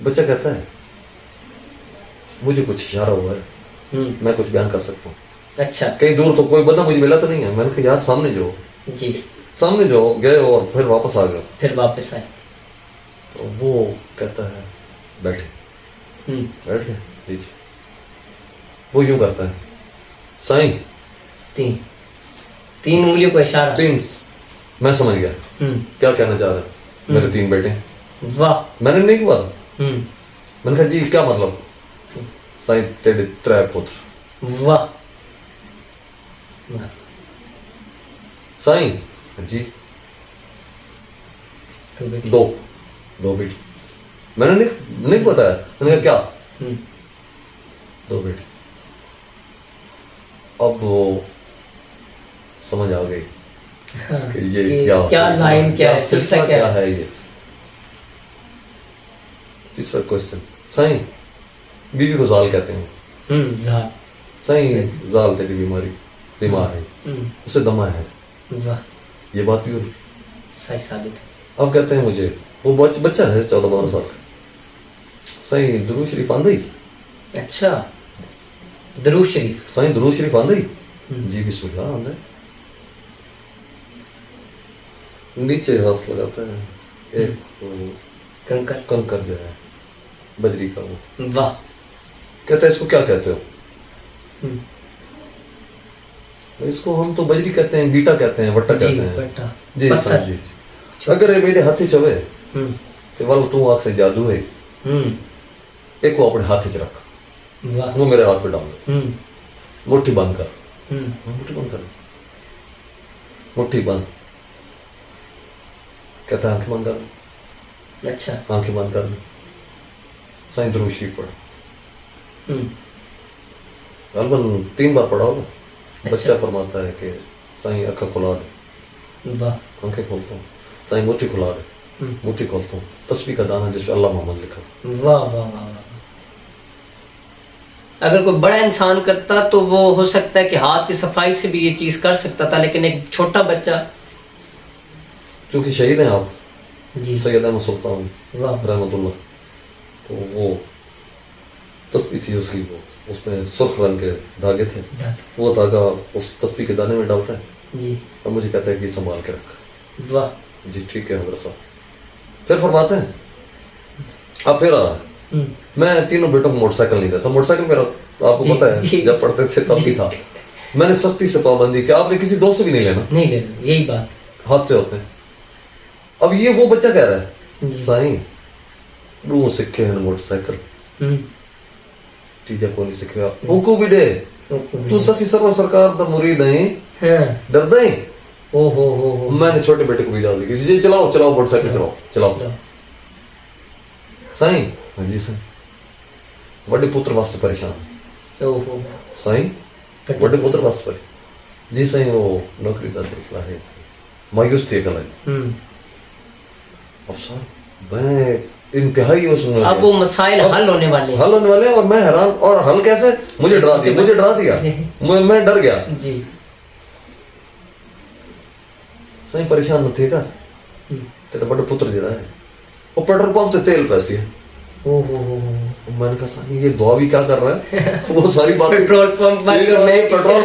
बच्चा कहता है मुझे कुछ इशारा हुआ है, मैं कुछ बयान कर सकता हूँ। अच्छा। कहीं दूर तो कोई बंदा मुझे मिला तो नहीं है? मैंने कहा यार सामने जो जी सामने जो गए और फिर वापस आ गए, फिर वापस आए। तो वो कहता है बैठे, बैठ गए नीचे। वो यूं करता है, साईं, तीन उंगलियों को इशारा। तीन, मैं समझ गया क्या कहना चाह रहा है, मेरे 3 बेटे। वाह। मैंने नहीं कहा, मैंने कहा जी क्या मतलब, साईं तेरे 3 पुत्र। वाह। साईं जी दो बेटी। मैंने नहीं बताया, मैंने कहा क्या, 2 बेटी। अब वो समझ आ गई कि ये क्या लाइन, क्या है, सिलसिला क्या है ये। तीसरा क्वेश्चन, साईं बीवी को जाल कहते हैं। जाल। साईं जाल तेरी बीमार है, उसे दमा है। वाह। ये बात भी सही साबित है। अब कहते हैं मुझे वो बच्चा है 14-15 साल का, साईं दुरूद शरीफ आंदी। अच्छा, दुरूद शरीफ। साईं दुरूद शरीफ आंदी। जी बिस्मिल्लाह आंदा। नीचे हाथ लगाता है, एक कंकर जो है बजरी का, वो वाह। कहता है इसको क्या कहते हो? इसको हम तो बजरी कहते हैं, बीटा कहते हैं, वट्टा कहते हैं। जी साईं जी। अगर ये मेरे हाथी चवे तो वाल तू आख से जादू है, एक को अपने हाथ च रख, वो मेरे हाथ पे डाल दे, मुट्ठी बंद कर। मुट्ठी बंद कर, मुट्ठी बंद। कहता है आंखें बंद कर। अच्छा, आंखें बंद कर। साईं दुरूद शरीफ पढ़। गलबन 3 बार पढ़ा होगा। बच्चा फरमाता है कि साईं आंखें खुला दे। वाह। आंखें खोलता हूँ, साईं मुट्ठी खुला दे। मुट्ठी खोलता हूँ, तस्बीह का दाना जिस पे अल्लाह मोहम्मद लिखा। वाह वाह वाह। अगर कोई बड़ा इंसान करता तो वो हो सकता है कि हाथ की सफाई से भी ये चीज कर सकता था, लेकिन एक छोटा बच्चा, क्योंकि शहीद हैं आप जी, सैयद अहमद सुल्तान रहमतुल्लाह, तो वो तस्बीह थी उसकी, वो उसमें सुर्ख रंग के धागे थे, वो धागा उस तस्बीह के दाने में डालता है जी, और मुझे कहता है कि संभाल के रख। वाह जी ठीक है हजरत साहब। फिर फरमाते हैं अब फिर आ रहा है, मैं 3 बेटों को मोटरसाइकिल नहीं देता। मोटरसाइकिल मेरा आपको पता है जब पढ़ते थे तब भी था। मैंने सख्ती से पाबंदी कि आपने किसी दोस्त से भी नहीं लेना, नहीं लेना, यही बात हाथ से होते हैं। अब ये वो बच्चा कह रहा है साईं वो सीखे हैं मोटरसाइकिल, ठीक है कौन सीखेगा, उनको भी दे, तू सखी सरकार दा मुरीद है, डर दे। ओहो। मैंने छोटे बेटे को भी इजाजत दी, जी चलाओ चलाओ मोटरसाइकिल चलाओ। साईं हाँ जी साईं, बड़े पुत्र वास्ते परेशान। ओहो साईं बड़े पुत्र वास्ते परेशान। जी साईं वो नौकरी का सिलसिला है, मायूस थे कल। अब साहब मैं इंतहाई उसमें, अब वो मसाइल हल होने वाले हैं और मैं हैरान, और हल कैसे, मुझे डरा दिया मैं डर गया जी। साईं परेशान न थे का, तेरा बड़ा पुत्र जड़ा है वो पेट्रोल पंप से तेल पैसे है। मैंने कहा साईं ये दुआ भी क्या कर रहा है वो सारी बात पेट्रोल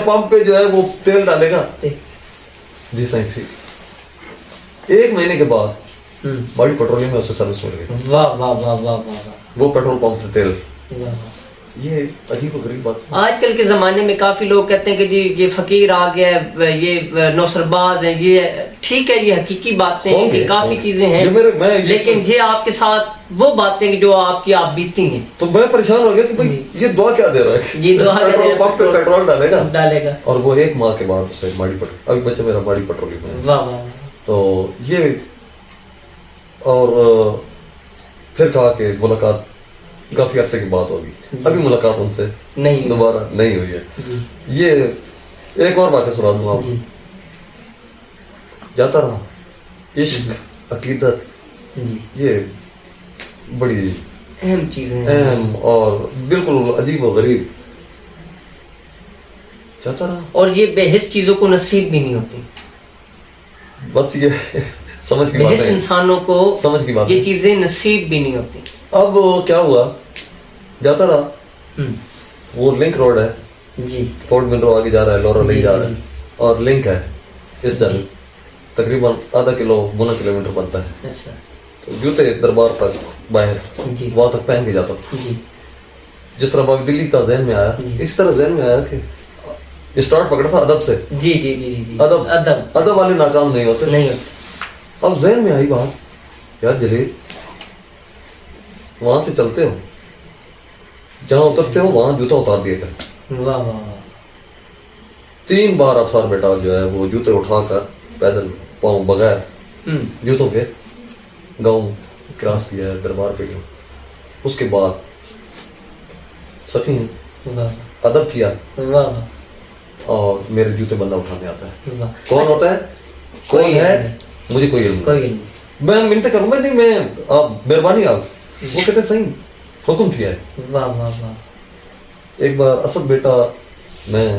पंप पे जो है वो तेल डालेगा। जी साईं ठीक। 1 महीने के बाद बड़ी पेट्रोलियम में उससे सर्विस मिल गई। वाह वाह वाह वाह वाह। वो पेट्रोल पंप से तेल, ये अजीब और गरीब बात। आजकल के जमाने में काफी लोग कहते हैं कि जी ये फकीर आ गया है, ये नौसरबाज है, ये ठीक है, ये हकीकी बातें हैं कि काफी चीजें हैं, लेकिन ये आपके साथ वो बातें जो आपकी आप बीती हैं, तो मैं परेशान हो गया कि भाई ये दुआ क्या दे रहा है, ये दुआ पेट्रोल पंप पे पेट्रोल डालेगा और वो 1 माह के बाद उसे बड़ी पेट्रोल, अभी बच्चा मेरा बड़ी पेट्रोलियम है। वाह वाह। तो ये और फिर कहा कि मुलाकात काफी अरसे की बात होगी, अभी मुलाकात उनसे दोबारा नहीं हुई है। ये एक और वाक़या सुना दूंगा आपको। जाता रहा, इश्क अकीदत ये बड़ी अहम चीजें, अहम और बिल्कुल अजीब और गरीब। जाता रहा और ये बेहिस चीजों को नसीब भी नहीं होती, बस ये समझ की बात है, इंसानों को समझ की बात, ये चीजें नसीब भी नहीं होती। अब क्या हुआ, जाता रहा, वो लिंक रोड है जी, फोर्ट मिल आगे जा रहा है, लोरा लेक जा रहा है और लिंक है इस जगह तकरीबन आधा किलो 1 किलोमीटर बनता है। अच्छा तो जूते दरबार तक बाहर जी वहां तक पहन के जाता था। जी जिस तरह बाबा दिल्ली का जहन में आया, इस तरह जहन में आया कि स्टार्ट पकड़ा था अदब से। जी जी जी जी अदब अदब अदब वाले नाकाम नहीं होते। नहीं होते। अब जहन में आई बात, यार जलील वहां से चलते हो, जहां उतरते हो वहां जूता उतार दिया कर। वाह वाह वाह। 3 बार अफसर बेटा जो है वो जूते उठाकर पैदल पाँव बगैर जूतों के गाँव क्रॉस किया है, दरबार पे गया। उसके बाद सखी वाह अदब किया वाह वाह। और मेरे जूते बंदा उठाने आता है। वाह। कौन होता है, कौन है, मुझे कोई इल्म कोई नहीं। नहीं। मैं मिनते करूंगा नहीं, मैं आप मेहरबानी आप। वो कहते सही हुक्म किया है। वाह वाह वाह। एक बार असद बेटा मैं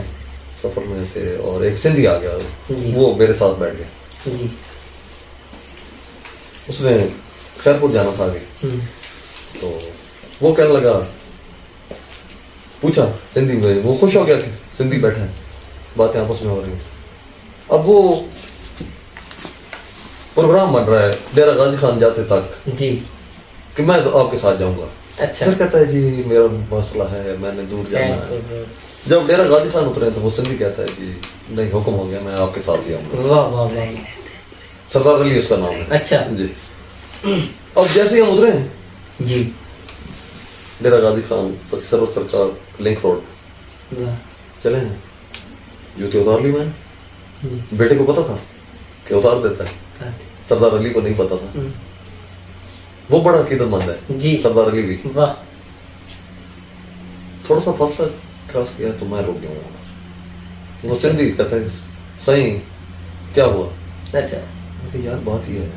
सफर में थे और एक सिंधी आ गया, जी। वो मेरे साथ बैठ गया। जी उसने खैरपुर जाना था आगे, तो वो कहने लगा, पूछा सिंधी में, वो खुश हो गया कि सिंधी बैठा है, बातें आपस में हो रही हैं। अब वो प्रोग्राम बन रहा है डेरा गाजी खान जाते तक जी कि मैं तो आपके साथ जाऊंगा। अच्छा फिर कहता है जी मेरा मसला है, मैंने दूर जाना है। जब डेरा गाजी खान उतरे तो वो सिंधी कहता है कि नहीं हुक्म हो गया, मैं आपके साथ ही आऊंगा। वाह वाह वाह। सरदार अली उसका नाम है। अच्छा जी। अब जैसे ही हम उतरे हैं जी डेरा गाजी खान सरवर सरकार लिंक रोड वाह। चले हैं, जूते उतार ली मैंने। जी बेटे को पता था कि उतार देता है, हाँ। सरदार अली को नहीं पता था। वो बड़ा अकीदतमंद है जी सरदार अली भी। वाह। थोड़ा सा फासला क्रॉस किया तो मैं रुक गया हूँ। वो सिंधी कहता है सही क्या हुआ? अच्छा यार बात ये है,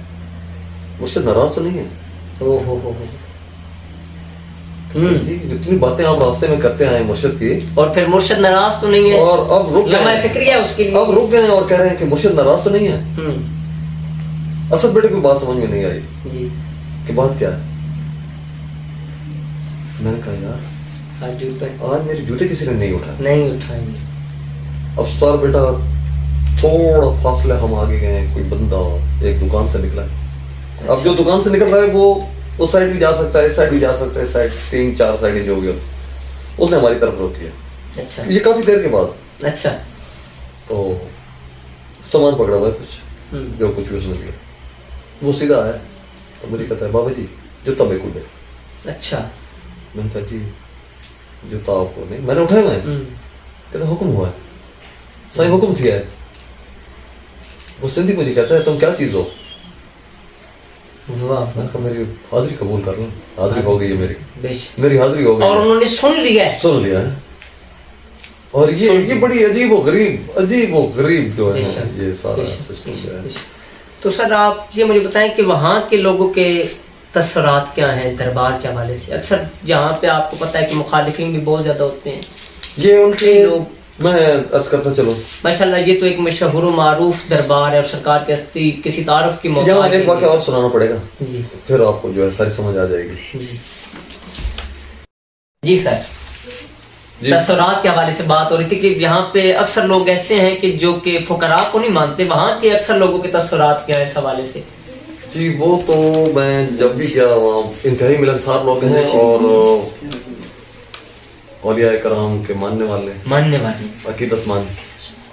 मुझसे नाराज तो नहीं है? ओ हो। जी जितनी बातें आप रास्ते में करते आए मुर्शिद की, और फिर मुर्शिद नाराज तो नहीं है? और अब रुक लम्हा गए, फिक्रिया उसके लिए। अब रुक गए और कह रहे हैं कि मुर्शिद नाराज तो नहीं है। असद बेटे की बात समझ में नहीं आई जी कि बात क्या है। मैंने कहा यार आज मेरे जूते किसी ने नहीं उठाए। नहीं उठाएंगे। अब सर बेटा थोड़ा फासला हम आगे गए, कोई बंदा एक दुकान से निकला। अब जो दुकान से निकल रहा है वो उस साइड भी जा सकता है, इस साइड भी जा सकता है, साइड 3-4 साइड जो भी हो, उसने हमारी तरफ रोक किया। अच्छा ये काफी देर के बाद। अच्छा तो सामान पकड़ा हुआ है कुछ, जो कुछ भी उसने लिया। वो सीधा आया तो मुझे कहता है बाबा जी जूता बिल्कुल दे। अच्छा मैंने कहा जी जूता आपको नहीं, मैंने उठाया मैं। कहता हुक्म हुआ है, सही हुक्म किया है। वो सिंधी मुझे कहता है तुम क्या चीज हो? वाह। मैंने कहा मेरी हाजिरी कबूल कर लो। हाजिरी हो गई है बेश। मेरी हाजिरी हो गई और उन्होंने सुन लिया है। सुन लिया है। और ये बड़ी अजीब व गरीब जो है ये सारा सिस्टम जो है। तो सर आप ये मुझे बताएं कि वहाँ के लोगों के तस्वरात क्या हैं दरबार के हवाले से? अक्सर यहाँ पे आपको पता है कि मुखालिफिन भी बहुत ज्यादा होते हैं। ये उनके लोग, मैं अर्ज करता चलो माशाल्लाह ये तो एक मशहूर मारूफ दरबार है और सरकार के हस्ती किसी तारुफ की मौका यहाँ एक वाक़या और सुनाना पड़ेगा जी, फिर आपको जो है सारी समझ आ जाएगी। जी सर, तस्वरात के हवाले से बात हो रही थी कि यहाँ पे अक्सर लोग ऐसे हैं कि जो कि फुकरा को नहीं मानते, वहाँ के अक्सर लोगों के तस्वरात क्या है इस हवाले से? जी वो तो मैं जब भी गया वहाँ इंतहाई मिलनसार लोग हैं और औलिया कराम के मानने वाले अकीदतमंद।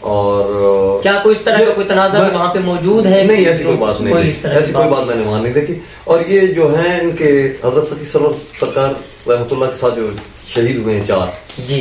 और क्या कोई इस तरह का कोई तनाज़ा वहाँ पे मौजूद है? नहीं, ऐसी कोई बात नहीं, ऐसी कोई बात मैंने वहाँ नहीं देखी। और ये जो है इनके हज़रत सकी सरकार रहमतुल्लाह के साथ जो शहीद हुए हैं 4 जी,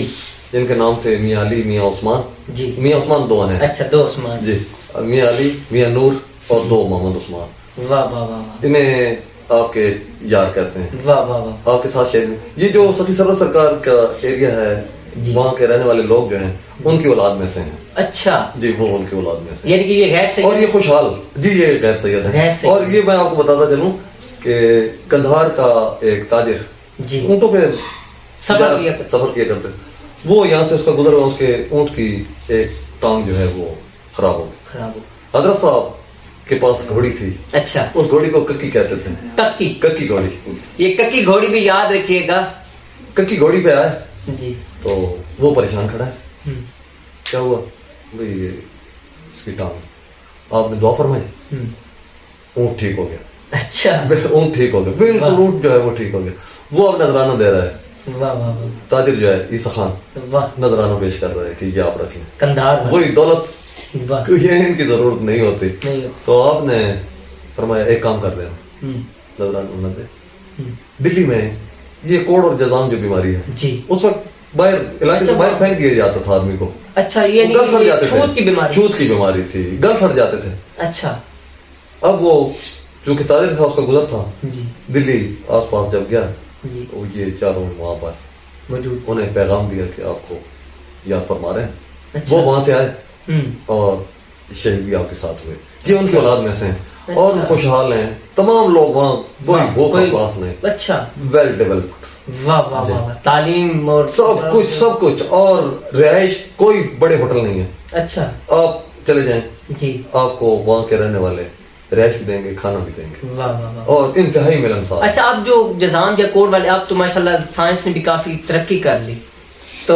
जिनके नाम थे मियाँ अली, मियाँ उस्मान जी। मियाँ उस्मान 2 हैं। अच्छा 2 उस्मान जी, मियाँ अली, मियाँ नूर और 2 मोहम्मद उस्मान। वाह वाह वाह। इन्हें आपके यार कहते हैं। वाह वाह वाह। आपके साथ शहीद। ये जो सखी सरकार का एरिया है, वहाँ के रहने वाले लोग जो हैं उनकी औलाद में से हैं। अच्छा जी, वो उनकी औलाद में से। यानी कि ये गैर सैयद और ये खुशहाल जी, ये गैर सैयद है। और ये मैं आपको बताता चलूं कि कंधार का एक ताजिर जी ऊँटों पे सफर किया करते, वो यहाँ से उसका गुजर हुआ, उसके ऊँट की एक टांग जो है वो खराब हो गई। हजरत साहब के पास घोड़ी थी। अच्छा, उस घोड़ी को कक्की कहते थे। कक्की घोड़ी। ये कक्की घोड़ी भी याद रखिएगा। कक्की घोड़ी पे आए जी, तो वो परेशान खड़ा है। क्या हुआ भाई? इसकी टांग आपने दुआ फरमाई, ऊँट ठीक हो गया। अच्छा, ऊँट ठीक हो गया, बिल्कुल ऊँट जो है वो ठीक हो गया। वो अब नजराना दे रहा है। वाह वाह वाह। ताजिर जो है ईसा खान, वाह, नजराना पेश कर रहा है कि ये आप रख लें, कंधार में। वही दौलत, वाह, ये इनकी जरूरत नहीं होती। नहीं हो। तो आपने फरमाया एक काम कर देना, नजराना न दे। दिल्ली में ये कोड़ और जजाम जो बीमारी है जी, उस वक्त बाहर इलाके से बाहर फेंक दिया जाता था आदमी को। अच्छा, ये गल सड़ जाते थे, छूत की बीमारी, छूत की बीमारी थी, गल सड़ जाते थे। अच्छा, अब वो चूंकि ताजिर था, उसका गुजर था जी दिल्ली आसपास जब गया जी, तो ये चारों वहां पर मौजूद, उन्हें पैगाम दिया कि आपको याद फरमा रहे हैं। अच्छा, वो वहां से आए और शहीद भी आपके साथ हुए। ये उनकी औलाद में से हैं और अच्छा। खुशहाल हैं तमाम लोग वहाँ, कोई भूख कोई- पास नहीं, अच्छा, वेल डेवलप्ड, वाह वाह वाह वाह, तालीम और सब कुछ और रिहाइश, कोई बड़े होटल नहीं है। अच्छा आप चले जाएं, जी, आपको वहाँ के रहने वाले रिहाइश भी देंगे, खाना भी देंगे, वाह वाह वाह। और इंतहाई मिलनसार। अच्छा, अब जो जजाम या कोड वाले, अब तो माशाल्लाह साइंस ने भी काफी तरक्की कर ली, तो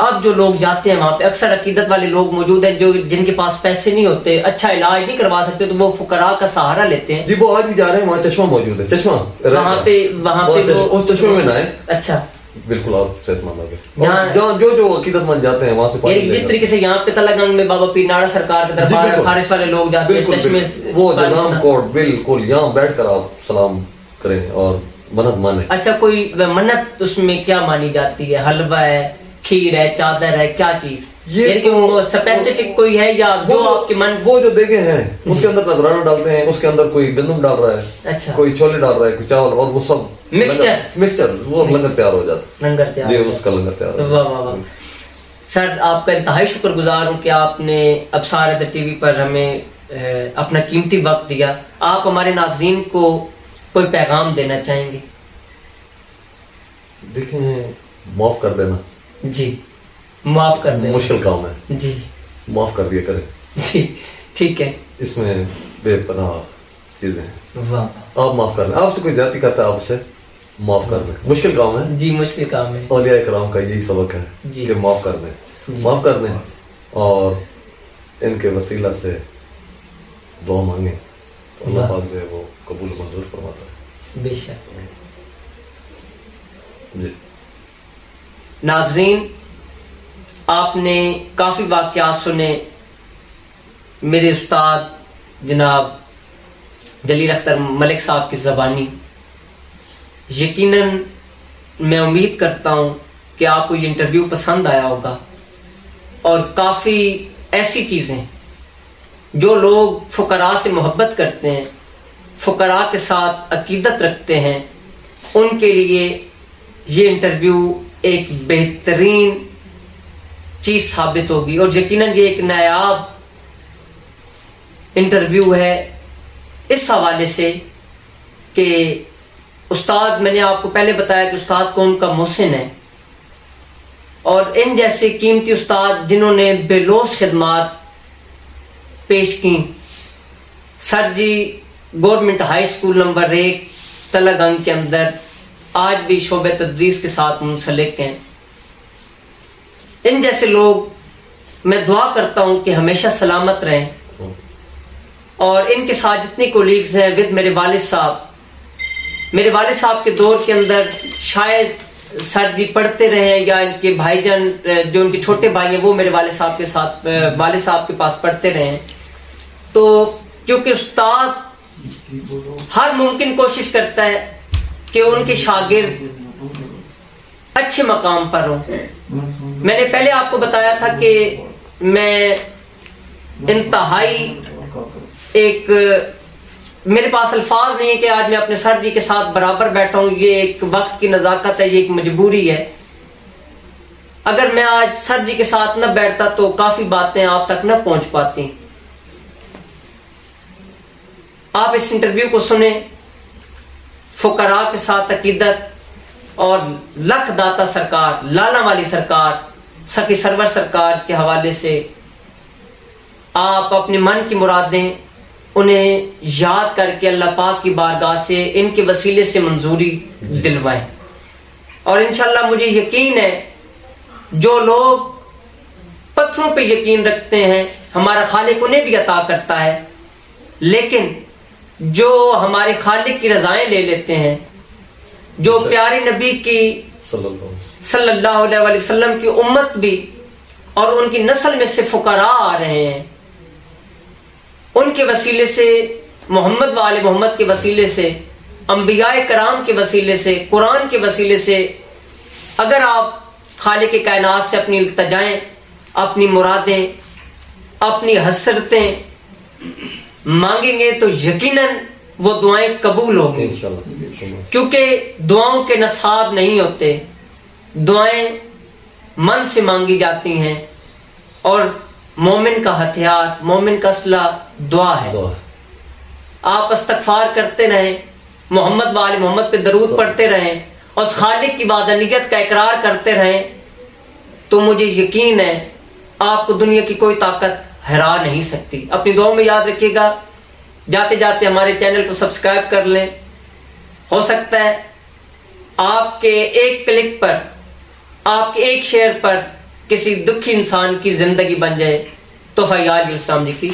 अब जो लोग जाते हैं वहाँ पे अक्सर अकीदत वाले लोग मौजूद हैं जो जिनके पास पैसे नहीं होते, अच्छा इलाज नहीं करवा सकते, तो वो फुकरा का सहारा लेते हैं। जी वो आज भी जा रहे हैं, वहाँ चश्मा मौजूद है, चश्मा वहाँ पे वो उस चश्मे में नहाए, अच्छा, बिल्कुल आप सेहतमंद होंगे। जहाँ- जहाँ जो अकीदतमंद जाते हैं वहाँ से पानी जिस लेकर। तरीके से यहाँ पे तलगंग में बाबा पीर नाड़ा सरकार के दरबार है, बिल्कुल। खारिश वाले लोग जाते हैं, बिल्कुल, चश्मे बिल्कुल। वो जनाम कोड बिल्कुल यहाँ बैठकर आप सलाम करें और मन्नत माने। अच्छा, कोई मन्नत उसमें क्या मानी जाती है? हलवा है, खीर है, चादर है, क्या चीज? ये वो स्पेसिफिक कोई है या जो आपके मन? वो जो देगे हैं उसके अंदर नजराना डालते हैं, उसके अंदर कोई गंदम डाल रहा है, अच्छा, कोई छोले डाल रहा है, कोई चावल, और वो सब मिक्सचर वो लंगर तैयार हो जाता लंगर है। तैयार जी हो जाता उसका लंगर तैयार हो वाह वाह वाह। सर, आपका इंतहाई शुक्रगुजार हूँ कि आपने अब्सार टीवी पर हमें अपना कीमती वक्त दिया। आप हमारे नाज़रीन को कोई पैगाम देना चाहेंगे? देखें, माफ कर देना जी, माफ कर देना मुश्किल काम है, जी, माफ कर दिया करें, जी, ठीक है, इसमें बेपनाह चीजें हैं। वाह, आप माफ कर लें, आपसे कोई ज्यादती करता है आपसे माफ कर दें, मुश्किल काम है जी, मुश्किल काम है औलिया कराम का यही सबक है जी। कि माफ कर दें, माफ कर दें और इनके वसीला से दुआ मांगे तो अल्लाह पाक जो है वो कबूल मंजूर फरमाता है। बेशक। जी नाजरीन, आपने काफी वाकयात सुने मेरे उस्ताद जनाब जलील अख्तर मलिक साहब की ज़बानी। यकीनन मैं उम्मीद करता हूं कि आपको ये इंटरव्यू पसंद आया होगा और काफी ऐसी चीजें जो लोग फुकरा से मोहब्बत करते हैं, फुकरा के साथ अकीदत रखते हैं, उनके लिए ये इंटरव्यू एक बेहतरीन चीज साबित होगी। और यकीनन ये एक नायाब इंटरव्यू है इस हवाले से कि उस्ताद, मैंने आपको पहले बताया कि उस्ताद कौन का मोहसिन है, और इन जैसे कीमती उस्ताद जिन्होंने बेलोस खिदमात पेश की। सर जी government high school number 1 Talagang के अंदर आज भी शोबे तदरीस के साथ मुंसलिक हैं। इन जैसे लोग मैं दुआ करता हूं कि हमेशा सलामत रहें, और इनके साथ जितने कोलीग्स हैं विद मेरे वालिद साहब के दौर के अंदर शायद सर जी पढ़ते रहे, या इनके भाईजान जो उनके छोटे भाई हैं वो मेरे वालिद साहब के साथ वालिद साहब के पास पढ़ते रहे। तो क्योंकि उस्ताद हर मुमकिन कोशिश करता है कि उनके शागिर्द अच्छे मकाम पर हों। मैंने पहले आपको बताया था कि मैं इंतहाई मेरे पास अल्फाज नहीं है कि आज मैं अपने सर जी के साथ बराबर बैठा हूं। ये एक वक्त की नजाकत है, ये एक मजबूरी है। अगर मैं आज सर जी के साथ न बैठता तो काफी बातें आप तक न पहुंच पाती। आप इस इंटरव्यू को सुने, फुकरा के साथ अकीदत और लख दाता सरकार, लाला वाली सरकार, सखी सरवर सरकार के हवाले से आप अपने मन की मुरादें उन्हें याद करके अल्लाह पाक की बारगाह से इनके वसीले से मंजूरी दिलवाएं। और इंशाल्लाह मुझे यकीन है जो लोग पत्थरों पे यकीन रखते हैं, हमारा खालिक उन्हें भी अता करता है। लेकिन जो हमारे खालिक की रजाएं ले लेते हैं, जो प्यारे नबी की सल्लल्लाहु अलैहि वसल्लम की उम्मत भी और उनकी नस्ल में से फुकरा आ रहे हैं, उनके वसीले से, मोहम्मद वाले मोहम्मद के वसीले से, अंबियाए कराम के वसीले से, कुरान के वसीले से अगर आप खालिक के कायनात से अपनी इल्तिजाएं, अपनी मुरादें, अपनी हसरतें मांगेंगे तो यकीनन वो दुआएं कबूल होंगी। क्योंकि दुआओं के नसाब नहीं होते, दुआएं मन से मांगी जाती हैं और मोमिन का हथियार, मोमिन का असलहा दुआ है। आप इस्तगफार करते रहें, मोहम्मद वाले मोहम्मद पे दरूद पढ़ते रहें और उस खालिक की वादनीयत का इकरार करते रहें, तो मुझे यकीन है आपको दुनिया की कोई ताकत हरा नहीं सकती। अपनी दुआ में याद रखिएगा। जाते जाते हमारे चैनल को सब्सक्राइब कर लें। हो सकता है आपके एक क्लिक पर, आपके एक शेयर पर किसी दुखी इंसान की जिंदगी बन जाए। तो फैयाल इस्लाम जी की